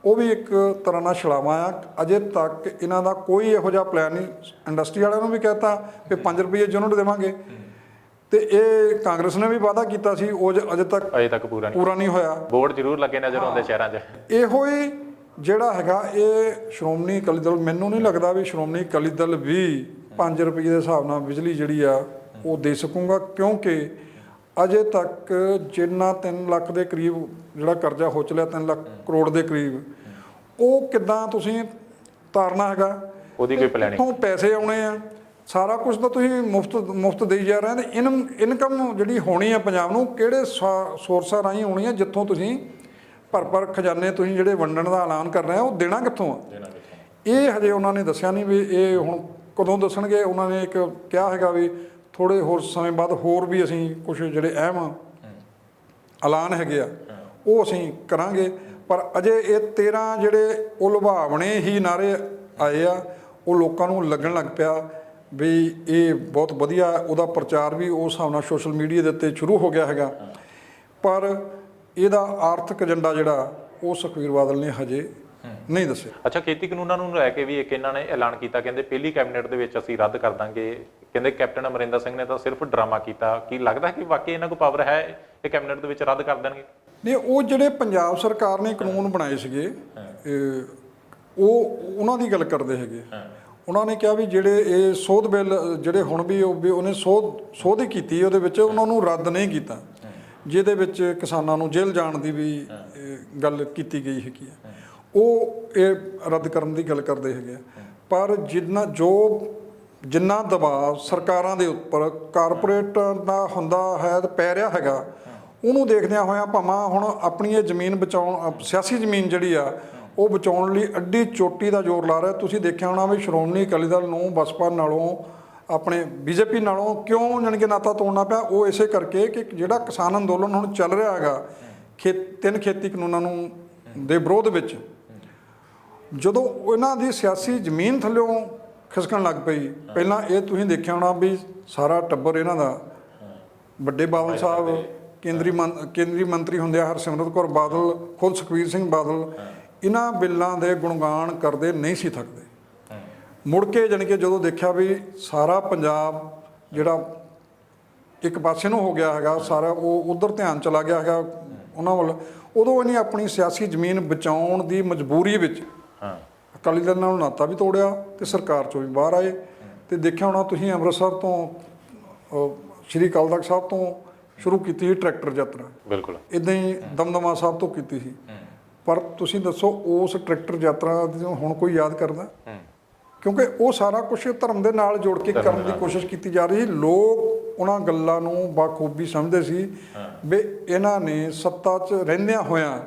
ਉਹ ਵੀ ਇੱਕ ਤਰ੍ਹਾਂ ਨਾਲ ਛਲਾਵਾ ਆ। ਅਜੇ ਤੱਕ ਇਹਨਾਂ ਦਾ ਕੋਈ ਇਹੋ ਜਿਹਾ ਪਲਾਨ ਨਹੀਂ। ਇੰਡਸਟਰੀ ਵਾਲਿਆਂ ਨੂੰ ਵੀ ਕਹਿਤਾ ਕਿ 5 ਰੁਪਏ ਯੂਨਿਟ ਦੇਵਾਂਗੇ, ਤੇ ਇਹ ਕਾਂਗਰਸ ਨੇ ਵੀ ਵਾਅਦਾ ਕੀਤਾ ਸੀ, ਉਹ ਅਜੇ ਤੱਕ ਪੂਰਾ ਨਹੀਂ ਹੋਇਆ। ਬੋਰਡ ਜ਼ਰੂਰ ਲੱਗੇ ਨਜ਼ਰ ਆਉਂਦੇ ਸ਼ਹਿਰਾਂ 'ਚ। ਇਹੋ ਹੀ ਜਿਹੜਾ ਹੈਗਾ ਇਹ ਸ਼੍ਰੋਮਣੀ ਅਕਾਲੀ ਦਲ, ਮੈਨੂੰ ਨਹੀਂ ਲੱਗਦਾ ਵੀ ਸ਼੍ਰੋਮਣੀ ਅਕਾਲੀ ਦਲ ਵੀ 5 ਰੁਪਏ ਦੇ ਹਿਸਾਬ ਨਾਲ ਬਿਜਲੀ ਜਿਹੜੀ ਆ ਉਹ ਦੇ ਸਕੂਗਾ, ਕਿਉਂਕਿ ਅਜੇ ਤੱਕ ਜਿੰਨਾ 3 ਲੱਖ ਦੇ ਕਰੀਬ ਜਿਹੜਾ ਕਰਜ਼ਾ ਹੋ ਚਲਿਆ, 3 ਲੱਖ ਕਰੋੜ ਦੇ ਕਰੀਬ, ਉਹ ਕਿੱਦਾਂ ਤੁਸੀਂ ਤਾਰਨਾ ਹੈਗਾ, ਉਹਦੀ ਕੋਈ ਪਲੈਨਿੰਗ, ਕਿੱਥੋਂ ਪੈਸੇ ਆਉਣੇ ਆ, ਸਾਰਾ ਕੁਝ ਤਾਂ ਤੁਸੀਂ ਮੁਫਤ ਦੇਈ ਜਾ ਰਹੇ, ਤੇ ਇਨਕਮ ਜਿਹੜੀ ਹੋਣੀ ਆ ਪੰਜਾਬ ਨੂੰ ਕਿਹੜੇ ਸੋਰਸਾਂ ਰਾਹੀਂ ਹੋਣੀ ਆ, ਜਿੱਥੋਂ ਤੁਸੀਂ ਭਰ ਖਜ਼ਾਨੇ ਤੁਸੀਂ ਜਿਹੜੇ ਵੰਡਣ ਦਾ ਐਲਾਨ ਕਰ ਰਹੇ ਆ, ਉਹ ਦੇਣਾ ਕਿੱਥੋਂ ਆ। ਇਹ ਹਜੇ ਉਹਨਾਂ ਨੇ ਦੱਸਿਆ ਨਹੀਂ ਵੀ ਇਹ ਹੁਣ ਕਦੋਂ ਦੱਸਣਗੇ। ਉਹਨਾਂ ਨੇ ਇੱਕ ਕਿਹਾ ਹੈਗਾ ਵੀ ਥੋੜ੍ਹੇ ਹੋਰ ਸਮੇਂ ਬਾਅਦ ਹੋਰ ਵੀ ਅਸੀਂ ਕੁਝ ਜਿਹੜੇ ਅਹਿਮ ਐਲਾਨ ਹੈਗੇ ਆ ਉਹ ਅਸੀਂ ਕਰਾਂਗੇ, ਪਰ ਅਜੇ ਇਹ 13 ਜਿਹੜੇ ਉਹ ਲੁਭਾਵਣੇ ਹੀ ਨਾਅਰੇ ਆਏ ਆ, ਉਹ ਲੋਕਾਂ ਨੂੰ ਲੱਗਣ ਲੱਗ ਪਿਆ ਵੀ ਇਹ ਬਹੁਤ ਵਧੀਆ। ਉਹਦਾ ਪ੍ਰਚਾਰ ਵੀ ਉਸ ਹਿਸਾਬ ਨਾਲ ਸੋਸ਼ਲ ਮੀਡੀਆ ਦੇ ਉੱਤੇ ਸ਼ੁਰੂ ਹੋ ਗਿਆ ਹੈਗਾ, ਪਰ ਇਹਦਾ ਆਰਥਿਕ ਏਜੰਡਾ ਜਿਹੜਾ ਉਹ ਸੁਖਬੀਰ ਬਾਦਲ ਨੇ ਹਜੇ ਨਹੀਂ ਦੱਸਿਆ। ਅੱਛਾ, ਖੇਤੀ ਕਾਨੂੰਨਾਂ ਨੂੰ ਲੈ ਕੇ ਵੀ ਇੱਕ ਇਹਨਾਂ ਨੇ ਐਲਾਨ ਕੀਤਾ, ਕਹਿੰਦੇ ਪਹਿਲੀ ਕੈਬਨਿਟ ਦੇ ਵਿੱਚ ਅਸੀਂ ਰੱਦ ਕਰ ਦਾਂਗੇ। ਕਹਿੰਦੇ ਕੈਪਟਨ ਅਮਰਿੰਦਰ ਸਿੰਘ ਨੇ ਤਾਂ ਸਿਰਫ ਡਰਾਮਾ ਕੀਤਾ। ਕੀ ਲੱਗਦਾ ਕਿ ਵਾਕਈ ਇਹਨਾਂ ਕੋਲ ਪਾਵਰ ਹੈ, ਇਹ ਕੈਬਨਿਟ ਦੇ ਵਿੱਚ ਰੱਦ ਕਰ ਦੇਣਗੇ? ਨਹੀਂ, ਉਹ ਜਿਹੜੇ ਪੰਜਾਬ ਸਰਕਾਰ ਨੇ ਕਾਨੂੰਨ ਬਣਾਏ ਸੀਗੇ, ਉਹ ਉਹਨਾਂ ਦੀ ਗੱਲ ਕਰਦੇ ਹੈਗੇ। ਉਹਨਾਂ ਨੇ ਕਿਹਾ ਵੀ ਜਿਹੜੇ ਇਹ ਸੋਧ ਬਿੱਲ ਜਿਹੜੇ ਹੁਣ ਵੀ ਉਹਨੇ ਸੋਧ ਹੀ ਕੀਤੀ, ਉਹਦੇ ਵਿੱਚ ਉਹਨਾਂ ਨੂੰ ਰੱਦ ਨਹੀਂ ਕੀਤਾ, ਜਿਹਦੇ ਵਿੱਚ ਕਿਸਾਨਾਂ ਨੂੰ ਜੇਲ੍ਹ ਜਾਣ ਦੀ ਵੀ ਗੱਲ ਕੀਤੀ ਗਈ ਹੈਗੀ ਆ, ਉਹ ਇਹ ਰੱਦ ਕਰਨ ਦੀ ਗੱਲ ਕਰਦੇ ਹੈਗੇ ਆ। ਪਰ ਜਿੰਨਾ ਦਬਾਅ ਸਰਕਾਰਾਂ ਦੇ ਉੱਪਰ ਕਾਰਪੋਰੇਟ ਦਾ ਹੁੰਦਾ ਹੈ ਤੇ ਪੈ ਰਿਹਾ ਹੈਗਾ, ਉਹਨੂੰ ਦੇਖਦਿਆਂ ਹੋਇਆਂ ਭਾਵੇਂ ਹੁਣ ਆਪਣੀ ਇਹ ਜ਼ਮੀਨ ਬਚਾਉਣ, ਸਿਆਸੀ ਜ਼ਮੀਨ ਜਿਹੜੀ ਆ ਉਹ ਬਚਾਉਣ ਲਈ ਅੱਡੀ ਚੋਟੀ ਦਾ ਜ਼ੋਰ ਲਾ ਰਿਹਾ। ਤੁਸੀਂ ਦੇਖਿਆ ਹੋਣਾ ਵੀ ਸ਼੍ਰੋਮਣੀ ਅਕਾਲੀ ਦਲ ਨੂੰ ਬਸਪਾ ਨਾਲੋਂ, ਆਪਣੇ ਬੀਜੇਪੀ ਨਾਲੋਂ ਕਿਉਂ ਜਾਣੀ ਕਿ ਨਾਤਾ ਤੋੜਨਾ ਪਿਆ, ਉਹ ਇਸੇ ਕਰਕੇ ਕਿ ਜਿਹੜਾ ਕਿਸਾਨ ਅੰਦੋਲਨ ਹੁਣ ਚੱਲ ਰਿਹਾ ਹੈਗਾ 3 ਖੇਤੀ ਕਾਨੂੰਨਾਂ ਨੂੰ ਦੇ ਵਿਰੋਧ ਵਿੱਚ, ਜਦੋਂ ਇਹਨਾਂ ਦੀ ਸਿਆਸੀ ਜ਼ਮੀਨ ਥੱਲਿਓਂ ਖਿਸਕਣ ਲੱਗ ਪਈ। ਪਹਿਲਾਂ ਇਹ ਤੁਸੀਂ ਦੇਖਿਆ ਹੋਣਾ ਵੀ ਸਾਰਾ ਟੱਬਰ ਇਹਨਾਂ ਦਾ, ਵੱਡੇ ਬਾਦਲ ਸਾਹਿਬ ਕੇਂਦਰੀ ਮੰਤਰੀ ਹੁੰਦੇ ਆ, ਹਰਸਿਮਰਤ ਕੌਰ ਬਾਦਲ, ਖੁਦ ਸੁਖਬੀਰ ਸਿੰਘ ਬਾਦਲ, ਇਹਨਾਂ ਬਿੱਲਾਂ ਦੇ ਗੁਣਗਾਨ ਕਰਦੇ ਨਹੀਂ ਸੀ ਥੱਕਦੇ। ਮੁੜ ਕੇ ਜਾਣੀ ਕਿ ਜਦੋਂ ਦੇਖਿਆ ਵੀ ਸਾਰਾ ਪੰਜਾਬ ਜਿਹੜਾ ਇੱਕ ਪਾਸੇ ਨੂੰ ਹੋ ਗਿਆ ਹੈਗਾ, ਸਾਰਾ ਉਹ ਉਧਰ ਧਿਆਨ ਚਲਾ ਗਿਆ ਹੈਗਾ ਉਹਨਾਂ ਵੱਲ, ਉਦੋਂ ਇਹਨੇ ਆਪਣੀ ਸਿਆਸੀ ਜ਼ਮੀਨ ਬਚਾਉਣ ਦੀ ਮਜਬੂਰੀ ਵਿੱਚ ਅਕਾਲੀ ਦਲ ਨਾਲ ਨਾਤਾ ਵੀ ਤੋੜਿਆ ਤੇ ਸਰਕਾਰ ਚੋਂ ਵੀ ਬਾਹਰ ਆਏ। ਤੇ ਦੇਖਿਆ ਹੋਣਾ ਤੁਸੀਂ ਅੰਮ੍ਰਿਤਸਰ ਤੋਂ ਸ਼੍ਰੀ ਅਕਾਲ ਤਖਤ ਸਾਹਿਬ ਤੋਂ ਸ਼ੁਰੂ ਕੀਤੀ ਸੀ ਟਰੈਕਟਰ ਯਾਤਰਾ, ਬਿਲਕੁਲ ਇੱਦਾਂ ਹੀ ਦਮਦਮਾ ਸਾਹਿਬ ਤੋਂ ਕੀਤੀ ਸੀ। ਪਰ ਤੁਸੀਂ ਦੱਸੋ ਉਸ ਟਰੈਕਟਰ ਯਾਤਰਾ ਹੁਣ ਕੋਈ ਯਾਦ ਕਰਦਾ? ਕਿਉਂਕਿ ਉਹ ਸਾਰਾ ਕੁਝ ਧਰਮ ਦੇ ਨਾਲ ਜੋੜ ਕੇ ਕਰਨ ਦੀ ਕੋਸ਼ਿਸ਼ ਕੀਤੀ ਜਾ ਰਹੀ। ਲੋਕ ਉਹਨਾਂ ਗੱਲਾਂ ਨੂੰ ਬਾਖੂਬੀ ਸਮਝਦੇ ਸੀ ਵੀ ਇਹਨਾਂ ਨੇ ਸੱਤਾ 'ਚ ਰਹਿੰਦਿਆਂ ਹੋਇਆਂ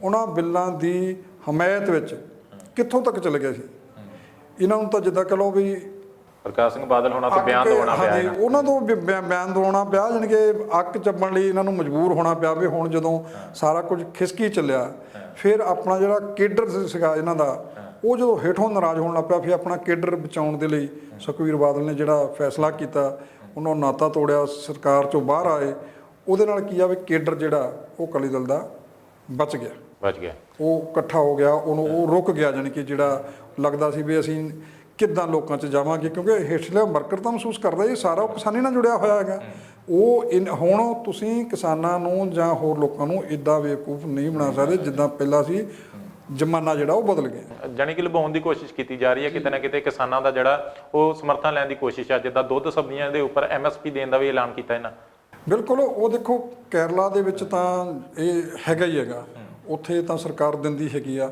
ਉਹਨਾਂ ਬਿੱਲਾਂ ਦੀ ਹਮਾਇਤ ਵਿੱਚ ਕਿੱਥੋਂ ਤੱਕ ਚਲੇ ਗਏ ਸੀ। ਇਹਨਾਂ ਨੂੰ ਤਾਂ ਜਿੱਦਾਂ ਕਹ ਲਓ ਵੀ ਪ੍ਰਕਾਸ਼ ਸਿੰਘ ਬਾਦਲ ਹੋਣਾ ਤੋਂ ਬਿਆਨ ਦਵਾਉਣਾ ਪਿਆ, ਉਹਨਾਂ ਤੋਂ ਬਿਆਨ ਦਵਾਉਣਾ ਪਿਆ, ਜਾਣੀ ਕਿ ਅੱਕ ਚੱਬਣ ਲਈ ਇਹਨਾਂ ਨੂੰ ਮਜਬੂਰ ਹੋਣਾ ਪਿਆ ਵੀ ਹੁਣ ਜਦੋਂ ਸਾਰਾ ਕੁਝ ਖਿਸਕੀ ਚੱਲਿਆ, ਫਿਰ ਆਪਣਾ ਜਿਹੜਾ ਕੇਡਰ ਸੀਗਾ ਇਹਨਾਂ ਦਾ, ਉਹ ਜਦੋਂ ਹੇਠੋਂ ਨਾਰਾਜ਼ ਹੋਣ ਲੱਗ ਪਿਆ, ਫਿਰ ਆਪਣਾ ਕੇਡਰ ਬਚਾਉਣ ਦੇ ਲਈ ਸੁਖਬੀਰ ਬਾਦਲ ਨੇ ਜਿਹੜਾ ਫੈਸਲਾ ਕੀਤਾ, ਉਹਨਾਂ ਨਾਤਾ ਤੋੜਿਆ, ਸਰਕਾਰ ਚੋਂ ਬਾਹਰ ਆਏ। ਉਹਦੇ ਨਾਲ ਕੀ ਆ ਵੀ ਕੇਡਰ ਜਿਹੜਾ ਉਹ ਅਕਾਲੀ ਦਲ ਦਾ ਬਚ ਗਿਆ, ਉਹ ਇਕੱਠਾ ਹੋ ਗਿਆ, ਉਹਨੂੰ ਉਹ ਰੁਕ ਗਿਆ। ਜਾਣੀ ਕਿ ਜਿਹੜਾ ਲੱਗਦਾ ਸੀ ਵੀ ਅਸੀਂ ਕਿੱਦਾਂ ਲੋਕਾਂ 'ਚ ਜਾਵਾਂਗੇ, ਕਿਉਂਕਿ ਹੇਠਲੇ ਵਰਕਰ ਤਾਂ ਮਹਿਸੂਸ ਕਰਦਾ ਇਹ ਸਾਰਾ ਉਹ ਕਿਸਾਨੀ ਨਾਲ ਜੁੜਿਆ ਹੋਇਆ ਹੈਗਾ। ਉਹ ਹੁਣ ਤੁਸੀਂ ਕਿਸਾਨਾਂ ਨੂੰ ਜਾਂ ਹੋਰ ਲੋਕਾਂ ਨੂੰ ਇੱਦਾਂ ਬੇਵਕੂਫ ਨਹੀਂ ਬਣਾ ਸਕਦੇ ਜਿੱਦਾਂ ਪਹਿਲਾਂ ਸੀ। ਜ਼ਮਾਨਾ ਜਿਹੜਾ ਉਹ ਬਦਲ ਗਿਆ, ਜਾਣੀ ਕਿ ਲੁਭਾਉਣ ਦੀ ਕੋਸ਼ਿਸ਼ ਕੀਤੀ ਜਾ ਰਹੀ ਹੈ ਕਿਤੇ ਨਾ ਕਿਤੇ। ਕਿਸਾਨਾਂ ਦਾ ਜਿਹੜਾ ਉਹ ਸਮਰਥਨ ਲੈਣ ਦੀ ਕੋਸ਼ਿਸ਼ ਹੈ, ਜਿੱਦਾਂ ਦੁੱਧ ਸਬਜ਼ੀਆਂ ਦੇ ਉੱਪਰ MSP ਦੇਣ ਦਾ ਵੀ ਐਲਾਨ ਕੀਤਾ ਇਹਨਾਂ। ਬਿਲਕੁਲ, ਉਹ ਦੇਖੋ ਕੇਰਲਾ ਦੇ ਵਿੱਚ ਤਾਂ ਇਹ ਹੈਗਾ ਹੀ ਹੈਗਾ, ਉੱਥੇ ਤਾਂ ਸਰਕਾਰ ਦਿੰਦੀ ਹੈਗੀ ਆ।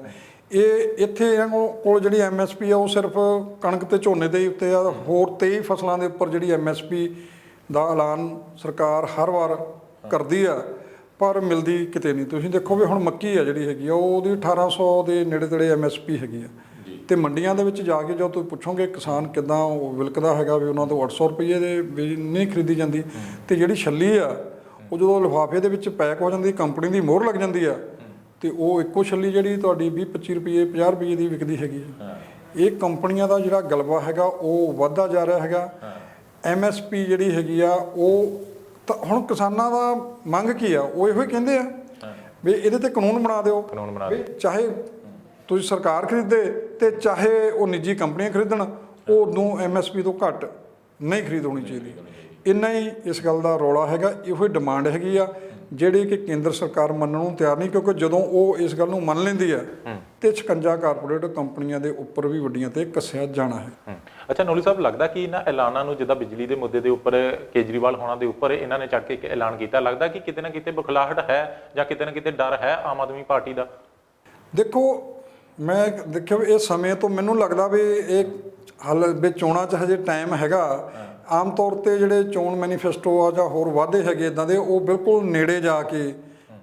ਇਹ ਇੱਥੇ ਇਹਨਾਂ ਕੋਲ ਜਿਹੜੀ MSP ਆ ਉਹ ਸਿਰਫ ਕਣਕ ਤੇ ਝੋਨੇ ਦੇ ਉੱਤੇ ਆ, ਹੋਰ 23 ਫਸਲਾਂ ਦੇ ਉੱਪਰ ਜਿਹੜੀ MSP ਦਾ ਐਲਾਨ ਸਰਕਾਰ ਹਰ ਵਾਰ ਕਰਦੀ ਆ, ਪਰ ਮਿਲਦੀ ਕਿਤੇ ਨਹੀਂ। ਤੁਸੀਂ ਦੇਖੋ ਵੀ ਹੁਣ ਮੱਕੀ ਆ ਜਿਹੜੀ ਹੈਗੀ ਆ ਉਹਦੀ 1800 ਦੇ ਨੇੜੇ ਤੇੜੇ MSP ਹੈਗੀ ਆ, ਤੇ ਮੰਡੀਆਂ ਦੇ ਵਿੱਚ ਜਾ ਕੇ ਜਦੋਂ ਤੁਸੀਂ ਪੁੱਛੋਗੇ ਕਿਸਾਨ ਕਿੱਦਾਂ ਉਹ ਵਿਲਕਦਾ ਹੈਗਾ ਵੀ ਉਹਨਾਂ ਤੋਂ 800 ਰੁਪਏ ਦੇ ਵੀ ਨਹੀਂ ਖਰੀਦੀ ਜਾਂਦੀ। ਤੇ ਜਿਹੜੀ ਛੱਲੀ ਆ ਉਹ ਜਦੋਂ ਲਿਫਾਫੇ ਦੇ ਵਿੱਚ ਪੈਕ ਹੋ ਜਾਂਦੀ, ਕੰਪਨੀ ਦੀ ਮੋਹਰ ਲੱਗ ਜਾਂਦੀ ਆ, ਤੇ ਉਹ ਇੱਕੋ ਛੱਲੀ ਜਿਹੜੀ ਤੁਹਾਡੀ 20-25 ਰੁਪਏ 50 ਰੁਪਏ ਦੀ ਵਿਕਦੀ ਹੈਗੀ ਆ। ਇਹ ਕੰਪਨੀਆਂ ਦਾ ਜਿਹੜਾ ਗਲਬਾ ਹੈਗਾ ਉਹ ਵੱਧਦਾ ਜਾ ਰਿਹਾ ਹੈਗਾ। MSP ਜਿਹੜੀ ਹੈਗੀ ਆ ਉਹ ਤਾਂ ਹੁਣ ਕਿਸਾਨਾਂ ਦਾ ਮੰਗ ਕੀ ਆ, ਉਹ ਇਹੋ ਹੀ ਕਹਿੰਦੇ ਆ ਵੀ ਇਹਦੇ ਤੇ ਕਾਨੂੰਨ ਬਣਾ ਦਿਓ, ਵੀ ਚਾਹੇ ਤੁਸੀਂ ਸਰਕਾਰ ਖਰੀਦੇ ਤੇ ਚਾਹੇ ਉਹ ਨਿੱਜੀ ਕੰਪਨੀਆਂ ਖਰੀਦਣ, ਉਹਨੂੰ MSP ਤੋਂ ਘੱਟ ਨਹੀਂ ਖਰੀਦ ਹੋਣੀ ਚਾਹੀਦੀ। ਇੰਨਾ ਹੀ ਇਸ ਗੱਲ ਦਾ ਰੌਲਾ ਹੈਗਾ, ਇਹੋ ਹੀ ਡਿਮਾਂਡ ਹੈਗੀ ਆ ਜਿਹੜੀ ਕਿ ਕੇਂਦਰ ਸਰਕਾਰ ਮੰਨਣ ਨੂੰ ਤਿਆਰ ਨਹੀਂ, ਕਿਉਂਕਿ ਜਦੋਂ ਉਹ ਇਸ ਗੱਲ ਨੂੰ ਮੰਨ ਲੈਂਦੀ ਆ ਤੇ 56 ਕਾਰਪੋਰੇਟ ਕੰਪਨੀਆਂ ਦੇ ਉੱਪਰ ਵੀ ਵੱਡੀਆਂ ਤੇ ਕੱਸਿਆ ਜਾਣਾ ਹੈ। ਅੱਛਾ ਨੌਲੀ ਸਾਹਿਬ, ਲੱਗਦਾ ਕਿ ਇਹਨਾਂ ਐਲਾਨਾਂ ਨੂੰ ਜਿੱਦਾਂ ਬਿਜਲੀ ਦੇ ਮੁੱਦੇ ਦੇ ਉੱਪਰ ਕੇਜਰੀਵਾਲ ਹੋਣਾ ਦੇ ਉੱਪਰ ਇਹਨਾਂ ਨੇ ਚੱਕ ਕੇ ਇੱਕ ਐਲਾਨ ਕੀਤਾ, ਲੱਗਦਾ ਕਿ ਕਿਤੇ ਨਾ ਕਿਤੇ ਬੁਖਲਾਹਟ ਹੈ ਜਾਂ ਕਿਤੇ ਨਾ ਕਿਤੇ ਡਰ ਹੈ ਆਮ ਆਦਮੀ ਪਾਰਟੀ ਦਾ? ਦੇਖੋ ਮੈਂ ਦੇਖਿਆ ਵੀ ਇਹ ਸਮੇਂ ਤੋਂ ਮੈਨੂੰ ਲੱਗਦਾ ਵੀ ਇਹ ਹਾਲੇ ਵੀ ਚੋਣਾਂ 'ਚ ਹਜੇ ਟਾਈਮ ਹੈਗਾ। ਆਮ ਤੌਰ ਤੇ ਜਿਹੜੇ ਚੋਣ ਮੈਨੀਫੈਸਟੋ ਆ ਜਾਂ ਹੋਰ ਵਾਅਦੇ ਹੈਗੇ ਇੱਦਾਂ ਦੇ, ਉਹ ਬਿਲਕੁਲ ਨੇੜੇ ਜਾ ਕੇ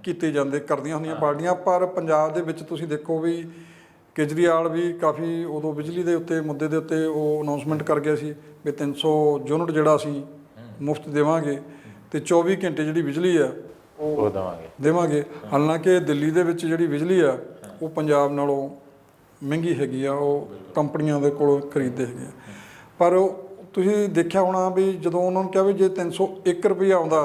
ਕੀਤੇ ਜਾਂਦੇ ਕਰਦੀਆਂ ਹੁੰਦੀਆਂ ਪਾਰਟੀਆਂ। ਪਰ ਪੰਜਾਬ ਦੇ ਵਿੱਚ ਤੁਸੀਂ ਦੇਖੋ ਵੀ ਕੇਜਰੀਵਾਲ ਵੀ ਕਾਫੀ ਉਦੋਂ ਬਿਜਲੀ ਦੇ ਉੱਤੇ ਮੁੱਦੇ ਦੇ ਉੱਤੇ ਉਹ ਅਨਾਉਂਸਮੈਂਟ ਕਰ ਗਿਆ ਸੀ ਵੀ 300 ਯੂਨਿਟ ਜਿਹੜਾ ਅਸੀਂ ਮੁਫਤ ਦੇਵਾਂਗੇ ਤੇ 24 ਘੰਟੇ ਜਿਹੜੀ ਬਿਜਲੀ ਆ ਉਹ ਦੇਵਾਂਗੇ। ਹਾਲਾਂਕਿ ਦਿੱਲੀ ਦੇ ਵਿੱਚ ਜਿਹੜੀ ਬਿਜਲੀ ਆ ਉਹ ਪੰਜਾਬ ਨਾਲੋਂ ਮਹਿੰਗੀ ਹੈਗੀ ਆ, ਉਹ ਕੰਪਨੀਆਂ ਦੇ ਕੋਲ ਖਰੀਦਦੇ ਹੈਗੇ ਆ। ਪਰ ਤੁਸੀਂ ਦੇਖਿਆ ਹੋਣਾ ਵੀ ਜਦੋਂ ਉਹਨਾਂ ਨੂੰ ਕਿਹਾ ਵੀ ਜੇ 301 ਰੁਪਈਆ ਆਉਂਦਾ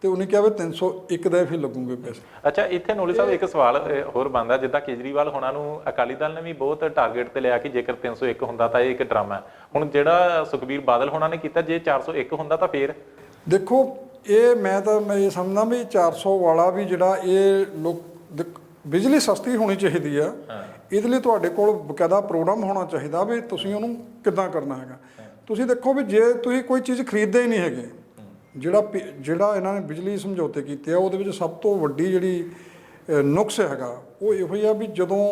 ਤੇ ਉਹਨੇ ਕਿਹਾ ਵੀ 301 ਦਾ ਫਿਰ ਲੱਗੂਗੇ ਪੈਸੇ। ਅੱਛਾ, ਇੱਥੇ ਨੌਲੀ ਸਾਹਿਬ ਇੱਕ ਸਵਾਲ ਹੋਰ ਬਣਦਾ, ਜਿੱਦਾਂ ਕੇਜਰੀਵਾਲ ਹੋਣਾ ਨੂੰ ਅਕਾਲੀ ਦਲ ਨੇ ਵੀ ਬਹੁਤ ਟਾਰਗੇਟ ਤੇ ਲਿਆ ਕਿ ਜੇਕਰ 301 ਹੁੰਦਾ ਤਾਂ ਇਹ ਇੱਕ ਡਰਾਮਾ ਹੈ। ਹੁਣ ਜਿਹੜਾ ਸੁਖਬੀਰ ਬਾਦਲ ਹੋਣਾ ਨੇ ਕੀਤਾ, ਜੇ 401 ਹੁੰਦਾ ਤਾਂ ਫੇਰ ਦੇਖੋ ਇਹ ਮੈਂ ਇਹ ਸਮਝਦਾ ਵੀ 400 ਵਾਲਾ ਵੀ ਜਿਹੜਾ ਇਹ ਲੋਕ ਬਿਜਲੀ ਸਸਤੀ ਹੋਣੀ ਚਾਹੀਦੀ ਆ, ਇਹਦੇ ਲਈ ਤੁਹਾਡੇ ਕੋਲ ਬਕਾਇਦਾ ਪ੍ਰੋਗਰਾਮ ਹੋਣਾ ਚਾਹੀਦਾ ਵੀ ਤੁਸੀਂ ਉਹਨੂੰ ਕਿੱਦਾਂ ਕਰਨਾ ਹੈਗਾ। ਤੁਸੀਂ ਦੇਖੋ ਵੀ ਜੇ ਤੁਸੀਂ ਕੋਈ ਚੀਜ਼ ਖਰੀਦਦੇ ਹੀ ਨਹੀਂ ਹੈਗੇ, ਜਿਹੜਾ ਇਹਨਾਂ ਨੇ ਬਿਜਲੀ ਸਮਝੌਤੇ ਕੀਤੇ ਆ ਉਹਦੇ ਵਿੱਚ ਸਭ ਤੋਂ ਵੱਡੀ ਜਿਹੜੀ ਨੁਕਸ ਹੈਗਾ ਉਹ ਇਹੋ ਹੀ ਆ ਵੀ ਜਦੋਂ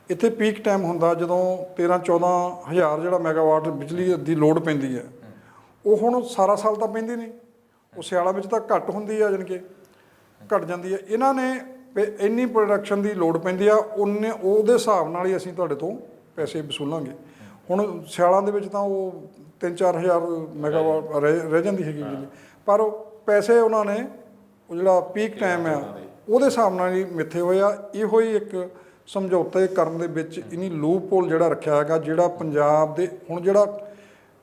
ਇੱਥੇ ਪੀਕ ਟਾਈਮ ਹੁੰਦਾ, ਜਦੋਂ 13-14 ਹਜ਼ਾਰ ਜਿਹੜਾ ਮੈਗਾਵਾਟ ਬਿਜਲੀ ਦੀ ਲੋਡ ਪੈਂਦੀ ਹੈ, ਉਹ ਹੁਣ ਸਾਰਾ ਸਾਲ ਤਾਂ ਪੈਂਦੀ ਨਹੀਂ, ਉਹ ਸਿਆਲਾਂ ਵਿੱਚ ਤਾਂ ਘੱਟ ਹੁੰਦੀ ਆ, ਜਾਣੀ ਕਿ ਘਟ ਜਾਂਦੀ ਹੈ। ਇਹਨਾਂ ਨੇ ਇੰਨੀ ਪ੍ਰੋਡਕਸ਼ਨ ਦੀ ਲੋੜ ਪੈਂਦੀ ਆ, ਉਹਦੇ ਹਿਸਾਬ ਨਾਲ ਹੀ ਅਸੀਂ ਤੁਹਾਡੇ ਤੋਂ ਪੈਸੇ ਵਸੂਲਾਂਗੇ। ਹੁਣ ਸਿਆਲਾਂ ਦੇ ਵਿੱਚ ਤਾਂ ਉਹ 3-4 ਹਜ਼ਾਰ ਮੈਗਾਵਾਟ ਰਹਿ ਜਾਂਦੀ ਹੈਗੀ ਬਿਜਲੀ, ਪਰ ਪੈਸੇ ਉਹਨਾਂ ਨੇ ਉਹ ਜਿਹੜਾ ਪੀਕ ਟਾਈਮ ਆ ਉਹਦੇ ਹਿਸਾਬ ਨਾਲ ਹੀ ਮਿੱਥੇ ਹੋਏ ਆ। ਇਹੋ ਹੀ ਇੱਕ ਸਮਝੌਤੇ ਕਰਨ ਦੇ ਵਿੱਚ ਇਨੀ ਲੂਪ ਹੋਲ ਜਿਹੜਾ ਰੱਖਿਆ ਹੈਗਾ, ਜਿਹੜਾ ਪੰਜਾਬ ਦੇ ਹੁਣ ਜਿਹੜਾ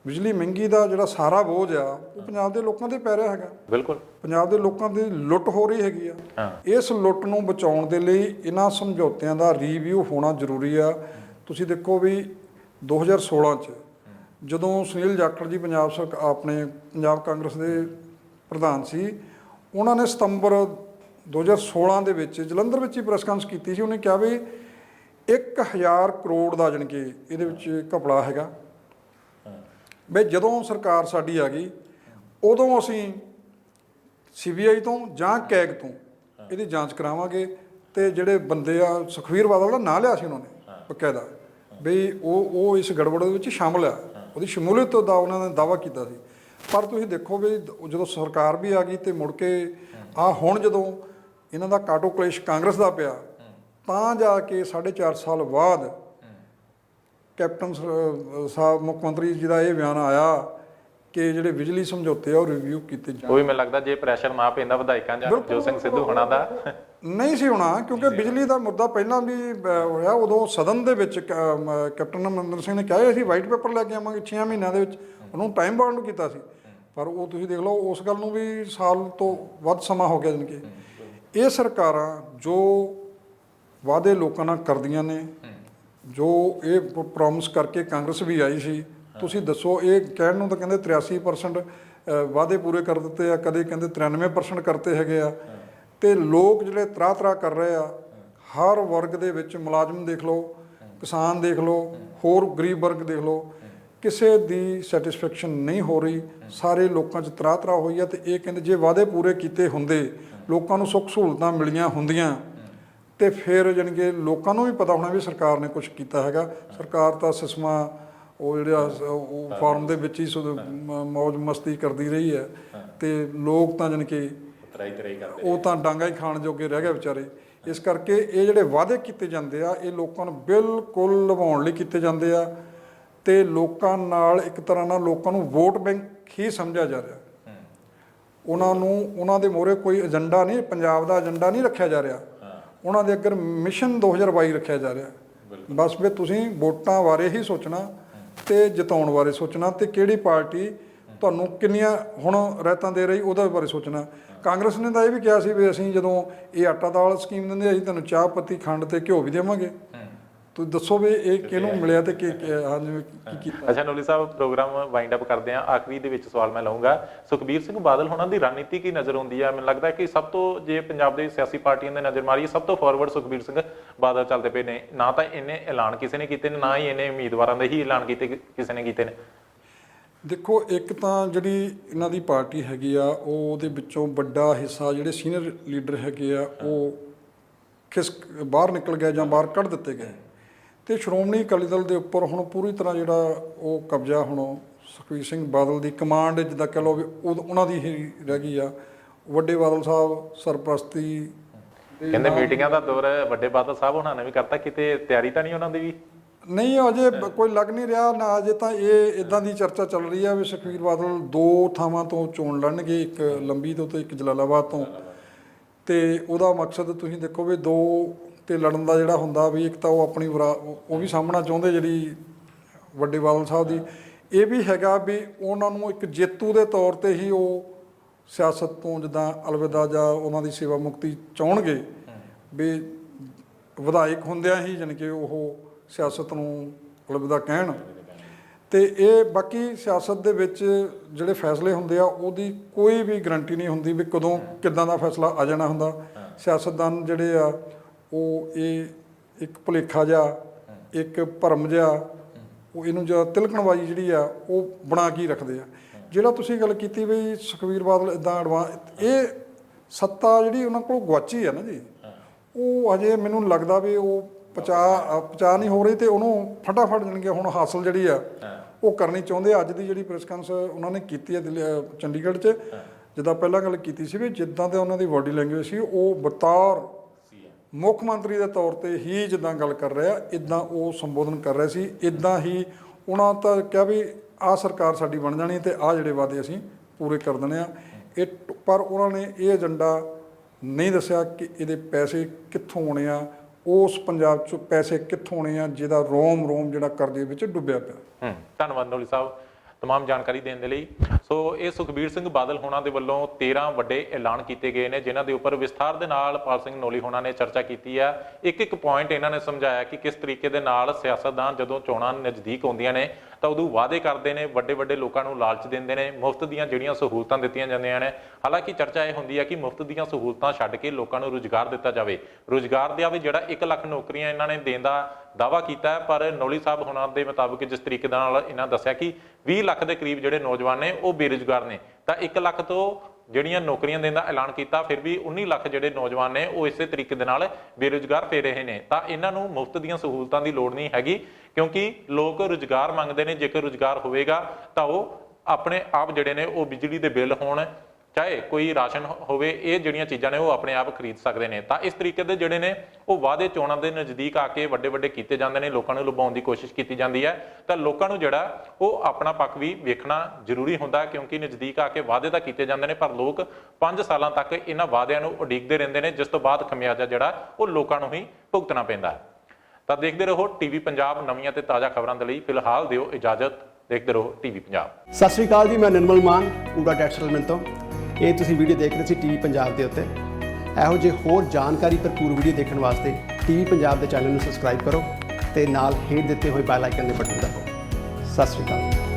ਬਿਜਲੀ ਮਹਿੰਗੀ ਦਾ ਜਿਹੜਾ ਸਾਰਾ ਬੋਝ ਆ ਉਹ ਪੰਜਾਬ ਦੇ ਲੋਕਾਂ ਤੇ ਪੈ ਰਿਹਾ ਹੈਗਾ। ਬਿਲਕੁਲ ਪੰਜਾਬ ਦੇ ਲੋਕਾਂ ਦੀ ਲੁੱਟ ਹੋ ਰਹੀ ਹੈਗੀ ਆ। ਇਸ ਲੁੱਟ ਨੂੰ ਬਚਾਉਣ ਦੇ ਲਈ ਇਹਨਾਂ ਸਮਝੌਤਿਆਂ ਦਾ ਰੀਵਿਊ ਹੋਣਾ ਜ਼ਰੂਰੀ ਆ। ਤੁਸੀਂ ਦੇਖੋ ਵੀ 2016 'ਚ ਜਦੋਂ ਸੁਨੀਲ ਜਾਖੜ ਜੀ ਪੰਜਾਬ ਕਾਂਗਰਸ ਦੇ ਪ੍ਰਧਾਨ ਸੀ, ਉਹਨਾਂ ਨੇ ਸਤੰਬਰ 2016 ਦੇ ਵਿੱਚ ਜਲੰਧਰ ਵਿੱਚ ਹੀ ਪ੍ਰੈਸ ਕਾਨਫਰੰਸ ਕੀਤੀ ਸੀ। ਉਹਨੇ ਕਿਹਾ ਵੀ 1000 ਕਰੋੜ ਦਾ ਜਾਣੀ ਕਿ ਇਹਦੇ ਵਿੱਚ ਘਪਲਾ ਹੈਗਾ। ਵੀ ਜਦੋਂ ਸਰਕਾਰ ਸਾਡੀ ਆ ਗਈ ਉਦੋਂ ਅਸੀਂ CBI ਤੋਂ ਜਾਂ ਕੈਗ ਤੋਂ ਇਹਦੀ ਜਾਂਚ ਕਰਾਵਾਂਗੇ, ਤੇ ਜਿਹੜੇ ਬੰਦੇ ਆ ਸੁਖਬੀਰ ਬਾਦਲ ਦਾ ਨਾਂ ਲਿਆ ਸੀ ਉਹਨਾਂ ਨੇ ਬਕਾਇਦਾ ਵੀ ਉਹ ਇਸ ਗੜਬੜ ਦੇ ਵਿੱਚ ਸ਼ਾਮਲ ਆ, ਉਹਦੀ ਸ਼ਮੂਲੀਅਤ ਦਾ ਉਹਨਾਂ ਨੇ ਦਾਅਵਾ ਕੀਤਾ ਸੀ। ਪਰ ਤੁਸੀਂ ਦੇਖੋ ਵੀ ਜਦੋਂ ਸਰਕਾਰ ਵੀ ਆ ਗਈ ਤੇ ਮੁੜ ਕੇ ਹੁਣ ਜਦੋਂ ਇਹਨਾਂ ਦਾ ਕਾਟੋ ਕਲੇਸ਼ ਕਾਂਗਰਸ ਦਾ ਪਿਆ, ਤਾਂ ਜਾ ਕੇ 4.5 ਸਾਲ ਬਾਅਦ ਕੈਪਟਨ ਸਾਹਿਬ ਮੁੱਖ ਮੰਤਰੀ ਜੀ ਦਾ ਇਹ ਬਿਆਨ ਆਇਆ ਕਿ ਜਿਹੜੇ ਬਿਜਲੀ ਸਮਝੌਤੇ ਆ ਉਹ ਰਿਵਿਊ ਕੀਤੇ ਜਾਣ। ਉਹ ਵੀ ਮੈਨੂੰ ਲੱਗਦਾ ਜੇ ਪ੍ਰੈਸ਼ਰ ਨਾ ਪੈਂਦਾ ਵਿਧਾਇਕਾਂ ਜਾਂ ਜੋ ਸਿੰਘ ਸਿੱਧੂ ਹੋਣਾ ਦਾ ਨਹੀਂ ਸੀ ਹੋਣਾ, ਕਿਉਂਕਿ ਬਿਜਲੀ ਦਾ ਮੁੱਦਾ ਪਹਿਲਾਂ ਵੀ ਹੋਇਆ। ਉਦੋਂ ਸਦਨ ਦੇ ਵਿੱਚ ਕੈਪਟਨ ਅਮਰਿੰਦਰ ਸਿੰਘ ਨੇ ਕਿਹਾ ਅਸੀਂ ਵਾਈਟ ਪੇਪਰ ਲੈ ਕੇ ਆਵਾਂਗੇ 6 ਮਹੀਨਿਆਂ ਦੇ ਵਿੱਚ, ਉਹਨੂੰ ਟਾਈਮ ਬਾਉਂਡ ਨੂੰ ਕੀਤਾ ਸੀ। ਪਰ ਉਹ ਤੁਸੀਂ ਦੇਖ ਲਓ ਉਸ ਗੱਲ ਨੂੰ ਵੀ ਸਾਲ ਤੋਂ ਵੱਧ ਸਮਾਂ ਹੋ ਗਿਆ। ਜਾਣੀ ਕਿ ਇਹ ਸਰਕਾਰਾਂ ਜੋ ਵਾਅਦੇ ਲੋਕਾਂ ਨਾਲ ਕਰਦੀਆਂ ਨੇ, ਜੋ ਇਹ ਪ੍ਰੋਮਿਸ ਕਰਕੇ ਕਾਂਗਰਸ ਵੀ ਆਈ ਸੀ, ਤੁਸੀਂ ਦੱਸੋ ਇਹ ਕਹਿਣ ਨੂੰ ਤਾਂ ਕਹਿੰਦੇ 83% ਵਾਅਦੇ ਪੂਰੇ ਕਰ ਦਿੱਤੇ ਆ, ਕਦੇ ਕਹਿੰਦੇ 93% ਕਰਤੇ ਹੈਗੇ ਆ। ਤੇ ਲੋਕ ਜਿਹੜੇ ਤਰਾਹ ਕਰ ਰਹੇ ਆ, ਹਰ ਵਰਗ ਦੇ ਵਿੱਚ ਮੁਲਾਜ਼ਮ ਦੇਖ ਲਓ, ਕਿਸਾਨ ਦੇਖ ਲਓ, ਹੋਰ ਗਰੀਬ ਵਰਗ ਦੇਖ ਲਓ, ਕਿਸੇ ਦੀ ਸੈਟੀਸਫੈਕਸ਼ਨ ਨਹੀਂ ਹੋ ਰਹੀ। ਸਾਰੇ ਲੋਕਾਂ 'ਚ ਤਰਾਹ ਹੋਈ ਆ। ਤੇ ਇਹ ਕਹਿੰਦੇ ਜੇ ਵਾਅਦੇ ਪੂਰੇ ਕੀਤੇ ਹੁੰਦੇ, ਲੋਕਾਂ ਨੂੰ ਸੁੱਖ ਸਹੂਲਤਾਂ ਮਿਲੀਆਂ ਹੁੰਦੀਆਂ ਤੇ ਫਿਰ ਜਾਣੀ ਕਿ ਲੋਕਾਂ ਨੂੰ ਵੀ ਪਤਾ ਹੋਣਾ ਵੀ ਸਰਕਾਰ ਨੇ ਕੁਝ ਕੀਤਾ ਹੈਗਾ। ਸਰਕਾਰ ਤਾਂ ਸਿਸਮਾ ਉਹ ਜਿਹੜਾ ਉਹ ਫਾਰਮ ਦੇ ਵਿੱਚ ਹੀ ਮੌਜ ਮਸਤੀ ਕਰਦੀ ਰਹੀ ਹੈ ਤੇ ਲੋਕ ਤਾਂ ਜਾਣੀ ਕਿ ਉਹ ਤਾਂ ਡਾਂਗਾ ਹੀ ਖਾਣ ਜੋਗੇ ਰਹਿ ਗਏ ਵਿਚਾਰੇ। ਇਸ ਕਰਕੇ ਇਹ ਜਿਹੜੇ ਵਾਅਦੇ ਕੀਤੇ ਜਾਂਦੇ ਆ ਇਹ ਲੋਕਾਂ ਨੂੰ ਬਿਲਕੁਲ ਨਿਭਾਉਣ ਲਈ ਕੀਤੇ ਜਾਂਦੇ ਆ ਤੇ ਲੋਕਾਂ ਨਾਲ ਇੱਕ ਤਰ੍ਹਾਂ ਨਾਲ ਲੋਕਾਂ ਨੂੰ ਵੋਟ ਬੈਂਕ ਹੀ ਸਮਝਿਆ ਜਾ ਰਿਹਾ। ਉਹਨਾਂ ਨੂੰ ਉਹਨਾਂ ਦੇ ਮੋਹਰੇ ਕੋਈ ਏਜੰਡਾ ਨਹੀਂ, ਪੰਜਾਬ ਦਾ ਏਜੰਡਾ ਨਹੀਂ ਰੱਖਿਆ ਜਾ ਰਿਹਾ। ਉਹਨਾਂ ਦੇ ਅੱਗੇ ਮਿਸ਼ਨ 2022 ਰੱਖਿਆ ਜਾ ਰਿਹਾ। ਬਸ ਵੀ ਤੁਸੀਂ ਵੋਟਾਂ ਬਾਰੇ ਹੀ ਸੋਚਣਾ ਤੇ ਜਿਤਾਉਣ ਬਾਰੇ ਸੋਚਣਾ ਤੇ ਕਿਹੜੀ ਪਾਰਟੀ ਤੁਹਾਨੂੰ ਕਿੰਨੀਆਂ ਹੁਣ ਰਹਿਤਾਂ ਦੇ ਰਹੀ ਉਹਦੇ ਬਾਰੇ ਸੋਚਣਾ। ਕਾਂਗਰਸ ਨੇ ਤਾਂ ਇਹ ਵੀ ਕਿਹਾ ਸੀ ਵੀ ਅਸੀਂ ਜਦੋਂ ਇਹ ਆਟਾ ਦਾਲ ਸਕੀਮ ਦਿੰਦੇ ਅਸੀਂ ਤੁਹਾਨੂੰ ਚਾਹ ਪੱਤੀ ਖੰਡ ਤੇ ਘਿਓ ਵੀ ਦੇਵਾਂਗੇ। ਤੁਸੀਂ ਦੱਸੋ ਵੀ ਇਹ ਕਿਹਨੂੰ ਮਿਲਿਆ ਤੇ ਕੀ ਕੀਤਾ। ਅੱਛਾ ਨੋਲੀ ਸਾਹਿਬ, ਪ੍ਰੋਗਰਾਮ ਵਾਈਂਡ ਅਪ ਕਰਦੇ ਆ। ਆਖਰੀ ਦੇ ਵਿੱਚ ਸਵਾਲ ਮੈਂ ਲਵਾਂਗਾ, ਸੁਖਬੀਰ ਸਿੰਘ ਬਾਦਲ ਹੋਣਾ ਦੀ ਰਣਨੀਤੀ ਕੀ ਨਜ਼ਰ ਆਉਂਦੀ ਹੈ? ਮੈਨੂੰ ਲੱਗਦਾ ਕਿ ਸਭ ਤੋਂ, ਜੇ ਪੰਜਾਬ ਦੇ ਸਿਆਸੀ ਪਾਰਟੀਆਂ ਦੇ ਨਜ਼ਰ ਮਾਰੀਏ, ਸਭ ਤੋਂ ਫਾਰਵਰਡ ਸੁਖਬੀਰ ਸਿੰਘ ਬਾਦਲ ਚੱਲਦੇ ਪਏ ਨੇ। ਨਾ ਤਾਂ ਇਹਨੇ ਐਲਾਨ ਕਿਸੇ ਨੇ ਕੀਤੇ ਨੇ, ਨਾ ਹੀ ਇਹਨੇ ਉਮੀਦਵਾਰਾਂ ਦੇ ਹੀ ਐਲਾਨ ਕੀਤੇ ਕਿਸੇ ਨੇ ਕੀਤੇ ਨੇ। ਦੇਖੋ, ਇੱਕ ਤਾਂ ਜਿਹੜੀ ਇਹਨਾਂ ਦੀ ਪਾਰਟੀ ਹੈਗੀ ਆ ਉਹਦੇ ਵਿੱਚੋਂ ਵੱਡਾ ਹਿੱਸਾ ਜਿਹੜੇ ਸੀਨੀਅਰ ਲੀਡਰ ਹੈਗੇ ਆ ਉਹ ਬਾਹਰ ਨਿਕਲ ਗਏ ਜਾਂ ਬਾਹਰ ਕੱਢ ਦਿੱਤੇ ਗਏ ਤੇ ਸ਼੍ਰੋਮਣੀ ਅਕਾਲੀ ਦਲ ਦੇ ਉੱਪਰ ਹੁਣ ਪੂਰੀ ਤਰ੍ਹਾਂ ਜਿਹੜਾ ਉਹ ਕਬਜ਼ਾ ਹੁਣ ਸੁਖਬੀਰ ਸਿੰਘ ਬਾਦਲ ਦੀ ਕਮਾਂਡ ਜਿੱਦਾਂ ਕਹਿ ਲਓ ਵੀ ਉਹਨਾਂ ਦੀ ਹੀ ਰਹਿ ਗਈ ਆ। ਵੱਡੇ ਬਾਦਲ ਸਾਹਿਬ ਸਰਪ੍ਰਸਤੀ ਕਹਿੰਦੇ ਮੀਟਿੰਗਾਂ ਦਾ ਦੌਰ ਵੱਡੇ ਬਾਦਲ ਸਾਹਿਬ ਉਹਨਾਂ ਨੇ ਵੀ ਕਰਤਾ, ਕਿਤੇ ਤਿਆਰੀ ਤਾਂ ਨਹੀਂ ਉਹਨਾਂ ਦੀ ਵੀ? ਨਹੀਂ, ਅਜੇ ਕੋਈ ਲੱਗ ਨਹੀਂ ਰਿਹਾ ਨਾ। ਅਜੇ ਤਾਂ ਇਹ ਇਦਾਂ ਦੀ ਚਰਚਾ ਚੱਲ ਰਹੀ ਆ ਵੀ ਸੁਖਬੀਰ ਬਾਦਲ 2 ਥਾਵਾਂ ਤੋਂ ਚੋਣ ਲੜਨਗੇ, ਇੱਕ ਲੰਬੀ ਤੋਂ ਤੇ ਇੱਕ ਜਲਾਲਾਬਾਦ ਤੋਂ। ਤੇ ਉਹਦਾ ਮਕਸਦ ਤੁਸੀਂ ਦੇਖੋ ਵੀ 2 ਤੇ ਲੜਨ ਦਾ ਜਿਹੜਾ ਹੁੰਦਾ ਵੀ ਇੱਕ ਤਾਂ ਉਹ ਆਪਣੀ ਉਹ ਵੀ ਸਾਹਮਣਾ ਚਾਹੁੰਦੇ ਜਿਹੜੀ ਵੱਡੇ ਬਾਦਲ ਸਾਹਿਬ ਦੀ। ਇਹ ਵੀ ਹੈਗਾ ਵੀ ਉਹਨਾਂ ਨੂੰ ਇੱਕ ਜੇਤੂ ਦੇ ਤੌਰ ਤੇ ਹੀ ਉਹ ਸਿਆਸਤ ਤੋਂ ਜਿੱਦਾਂ ਅਲਵਿਦਾ ਜਾਂ ਉਹਨਾਂ ਦੀ ਸੇਵਾ ਮੁਕਤੀ ਚਾਹੁਣਗੇ ਵੀ ਵਿਧਾਇਕ ਹੁੰਦਿਆਂ ਹੀ ਜਾਣੀ ਕਿ ਉਹ ਸਿਆਸਤ ਨੂੰ ਅਲਵਿਦਾ ਕਹਿਣ। ਤੇ ਇਹ ਬਾਕੀ ਸਿਆਸਤ ਦੇ ਵਿੱਚ ਜਿਹੜੇ ਫੈਸਲੇ ਹੁੰਦੇ ਆ ਉਹਦੀ ਕੋਈ ਵੀ ਗਰੰਟੀ ਨਹੀਂ ਹੁੰਦੀ ਵੀ ਕਦੋਂ ਕਿੱਦਾਂ ਦਾ ਫੈਸਲਾ ਆ ਜਾਣਾ ਹੁੰਦਾ। ਸਿਆਸਤਦਾਨ ਜਿਹੜੇ ਆ ਉਹ ਇਹ ਇੱਕ ਭੁਲੇਖਾ ਜਿਹਾ, ਇੱਕ ਭਰਮ ਜਿਹਾ, ਉਹ ਇਹਨੂੰ ਜਾਂ ਤਿਲਕਣਬਾਜ਼ੀ ਜਿਹੜੀ ਆ ਉਹ ਬਣਾ ਕੇ ਰੱਖਦੇ ਆ। ਜਿਹੜਾ ਤੁਸੀਂ ਗੱਲ ਕੀਤੀ ਵੀ ਸੁਖਬੀਰ ਬਾਦਲ ਇੱਦਾਂ ਇਹ ਸੱਤਾ ਜਿਹੜੀ ਉਹਨਾਂ ਕੋਲ ਗੁਆਚੀ ਆ ਨਾ ਜੀ, ਉਹ ਅਜੇ ਮੈਨੂੰ ਲੱਗਦਾ ਵੀ ਉਹ ਪਚਾ ਨਹੀਂ ਹੋ ਰਹੀ ਤੇ ਉਹਨੂੰ ਫਟਾਫਟ ਜਾਣੀ ਕਿ ਹੁਣ ਹਾਸਲ ਜਿਹੜੀ ਆ ਉਹ ਕਰਨੀ ਚਾਹੁੰਦੇ ਆ। ਅੱਜ ਦੀ ਜਿਹੜੀ ਪ੍ਰੈਸ ਕਾਨਫਰੰਸ ਉਹਨਾਂ ਨੇ ਕੀਤੀ ਹੈ ਚੰਡੀਗੜ੍ਹ 'ਚ, ਜਿੱਦਾਂ ਪਹਿਲਾਂ ਗੱਲ ਕੀਤੀ ਸੀ ਵੀ ਜਿੱਦਾਂ ਤੇ ਉਹਨਾਂ ਦੀ ਬਾਡੀ ਲੈਂਗੁਏਜ ਸੀ ਉਹ ਬਤੌਰ ਮੁੱਖ ਮੰਤਰੀ ਦੇ ਤੌਰ ਤੇ ਹੀ ਜਿੱਦਾਂ ਗੱਲ ਕਰ ਰਿਹਾ ਇੱਦਾਂ ਉਹ ਸੰਬੋਧਨ ਕਰ ਰਹੇ ਸੀ। ਇੱਦਾਂ ਹੀ ਉਹਨਾਂ ਤਾਂ ਕਿਹਾ ਵੀ ਆਹ ਸਰਕਾਰ ਸਾਡੀ ਬਣ ਜਾਣੀ ਤੇ ਆਹ ਜਿਹੜੇ ਵਾਅਦੇ ਅਸੀਂ ਪੂਰੇ ਕਰ ਦੇਣੇ ਆ। ਪਰ ਉਹਨਾਂ ਨੇ ਇਹ ਏਜੰਡਾ ਨਹੀਂ ਦੱਸਿਆ ਕਿ ਇਹਦੇ ਪੈਸੇ ਕਿੱਥੋਂ ਆਉਣੇ ਆ, ਉਸ ਪੰਜਾਬ 'ਚ ਪੈਸੇ ਕਿੱਥੋਂ ਆਉਣੇ ਆ ਜਿਹਦਾ ਰੋਮ ਜਿਹੜਾ ਕਰਜ਼ੇ ਵਿੱਚ ਡੁੱਬਿਆ ਪਿਆ। ਧੰਨਵਾਦ ਨੋਲੀ ਸਾਹਿਬ ਤਮਾਮ ਜਾਣਕਾਰੀ ਦੇਣ ਦੇ ਲਈ। ਸੋ ਇਹ ਸੁਖਬੀਰ ਸਿੰਘ ਬਾਦਲ ਹੋਣਾ ਦੇ ਵੱਲੋਂ 13 ਵੱਡੇ ਐਲਾਨ ਕੀਤੇ ਗਏ ਨੇ ਜਿਨ੍ਹਾਂ ਦੇ ਉੱਪਰ ਵਿਸਥਾਰ ਦੇ ਨਾਲ ਪਾਲ ਸਿੰਘ ਨੋਲੀ ਹੋਣਾ ਨੇ ਚਰਚਾ ਕੀਤੀ ਹੈ। ਇੱਕ ਪੁਆਇੰਟ ਇਹਨਾਂ ਨੇ ਸਮਝਾਇਆ ਕਿ ਕਿਸ ਤਰੀਕੇ ਦੇ ਨਾਲ ਸਿਆਸਤਦਾਨ ਜਦੋਂ ਚੋਣਾਂ ਨਜ਼ਦੀਕ ਆਉਂਦੀਆਂ ਨੇ ਤਾਂ ਉਦੋਂ ਵਾਅਦੇ ਕਰਦੇ ਨੇ, ਵੱਡੇ ਲੋਕਾਂ ਨੂੰ ਲਾਲਚ ਦਿੰਦੇ ਨੇ, ਮੁਫਤ ਦੀਆਂ ਜਿਹੜੀਆਂ ਸਹੂਲਤਾਂ ਦਿੱਤੀਆਂ ਜਾਂਦੀਆਂ ਨੇ। ਹਾਲਾਂਕਿ ਚਰਚਾ ਇਹ ਹੁੰਦੀ ਹੈ ਕਿ ਮੁਫਤ ਦੀਆਂ ਸਹੂਲਤਾਂ ਛੱਡ ਕੇ ਲੋਕਾਂ ਨੂੰ ਰੁਜ਼ਗਾਰ ਦਿੱਤਾ ਜਾਵੇ। ਰੁਜ਼ਗਾਰ ਦੇ ਜਿਹੜਾ 1 ਲੱਖ ਨੌਕਰੀਆਂ ਇਹਨਾਂ ਨੇ ਦੇਣ ਦਾ ਦਾਅਵਾ ਕੀਤਾ, ਪਰ ਨੋਲੀ ਸਾਹਿਬ ਹੋਣਾ ਦੇ ਮੁਤਾਬਕ ਜਿਸ ਤਰੀਕੇ ਨਾਲ ਇਹਨਾਂ ਦੱਸਿਆ ਕਿ 20 ਲੱਖ ਦੇ ਕਰੀਬ ਜਿਹੜੇ ਨੌਜਵਾਨ ਨੇ ਉਹ ਬੇਰੁਜ਼ਗਾਰ ਨੇ, ਤਾਂ 1 ਲੱਖ ਤੋਂ ਜਿਹੜੀਆਂ ਨੌਕਰੀਆਂ ਦੇਣ ਦਾ ਐਲਾਨ ਕੀਤਾ, ਫਿਰ ਵੀ 19 ਲੱਖ ਜਿਹੜੇ ਨੌਜਵਾਨ ਨੇ ਉਹ ਇਸੇ ਤਰੀਕੇ ਦੇ ਨਾਲ ਬੇਰੁਜ਼ਗਾਰ ਫਿਰ ਰਹੇ ਨੇ। ਤਾਂ ਇਹਨਾਂ ਨੂੰ ਮੁਫਤ ਦੀਆਂ ਸਹੂਲਤਾਂ ਦੀ ਲੋੜ ਨਹੀਂ ਹੈਗੀ, ਕਿਉਂਕਿ ਲੋਕ ਰੁਜ਼ਗਾਰ ਮੰਗਦੇ ਨੇ। ਜੇਕਰ ਰੁਜ਼ਗਾਰ ਹੋਵੇਗਾ ਤਾਂ ਉਹ ਆਪਣੇ ਆਪ ਜਿਹੜੇ ਨੇ ਉਹ ਬਿਜਲੀ ਦੇ ਬਿੱਲ ਹੋਣ, ਚਾਹੇ ਕੋਈ ਰਾਸ਼ਨ ਹੋਵੇ, ਇਹ ਜਿਹੜੀਆਂ ਚੀਜ਼ਾਂ ਨੇ ਉਹ ਆਪਣੇ ਆਪ ਖਰੀਦ ਸਕਦੇ ਨੇ। ਤਾਂ ਇਸ ਤਰੀਕੇ ਦੇ ਜਿਹੜੇ ਨੇ ਉਹ ਵਾਅਦੇ ਚੋਣਾਂ ਦੇ ਨਜ਼ਦੀਕ ਆ ਕੇ ਵੱਡੇ ਕੀਤੇ ਜਾਂਦੇ ਨੇ, ਲੋਕਾਂ ਨੂੰ ਲੁਭਾਉਣ ਦੀ ਕੋਸ਼ਿਸ਼ ਕੀਤੀ ਜਾਂਦੀ ਹੈ। ਤਾਂ ਲੋਕਾਂ ਨੂੰ ਜਿਹੜਾ ਉਹ ਆਪਣਾ ਪੱਖ ਵੀ ਵੇਖਣਾ ਜ਼ਰੂਰੀ ਹੁੰਦਾ, ਕਿਉਂਕਿ ਨਜ਼ਦੀਕ ਆ ਕੇ ਵਾਅਦੇ ਤਾਂ ਕੀਤੇ ਜਾਂਦੇ ਨੇ ਪਰ ਲੋਕ 5 ਸਾਲਾਂ ਤੱਕ ਇਹਨਾਂ ਵਾਅਦਿਆਂ ਨੂੰ ਉਡੀਕਦੇ ਰਹਿੰਦੇ ਨੇ, ਜਿਸ ਤੋਂ ਬਾਅਦ ਖਮਿਆਜ਼ਾ ਜਿਹੜਾ ਉਹ ਲੋਕਾਂ ਨੂੰ ਹੀ ਭੁਗਤਣਾ ਪੈਂਦਾ ਹੈ। ਤਾਂ ਦੇਖਦੇ ਰਹੋ ਟੀਵੀ ਪੰਜਾਬ, ਨਵੀਆਂ ਤੇ ਤਾਜ਼ਾ ਖਬਰਾਂ ਦੇ ਲਈ ਫਿਲਹਾਲ ਦਿਓ ਇਜਾਜ਼ਤ। ਦੇਖਦੇ ਰਹੋ ਟੀਵੀ ਪੰਜਾਬ। ਸਤਿ ਸ਼੍ਰੀ ਅਕਾਲ ਜੀ, ਮੈਂ ਨਿਰਮਲ ਮਾਨ ਪੂਰਾ ਟੈਕਸ ਸੈਟਲਮੈਂਟ ਤੋਂ। ਇਹ ਤੁਸੀਂ ਵੀਡੀਓ ਦੇਖ ਰਹੇ ਸੀ ਟੀਵੀ ਪੰਜਾਬ ਦੇ ਉੱਤੇ। ਇਹੋ ਜਿਹੇ ਹੋਰ ਜਾਣਕਾਰੀ ਭਰਪੂਰ ਵੀਡੀਓ ਦੇਖਣ ਵਾਸਤੇ ਟੀਵੀ ਪੰਜਾਬ ਦੇ ਚੈਨਲ ਨੂੰ ਸਬਸਕ੍ਰਾਈਬ ਕਰੋ ਤੇ ਨਾਲ ਹੇਠ ਦਿੱਤੇ ਹੋਏ ਬੈਲ ਆਈਕਨ ਦੇ ਬਟਨ ਦਬਾਓ। ਸਤਿ ਸ਼੍ਰੀ ਅਕਾਲ।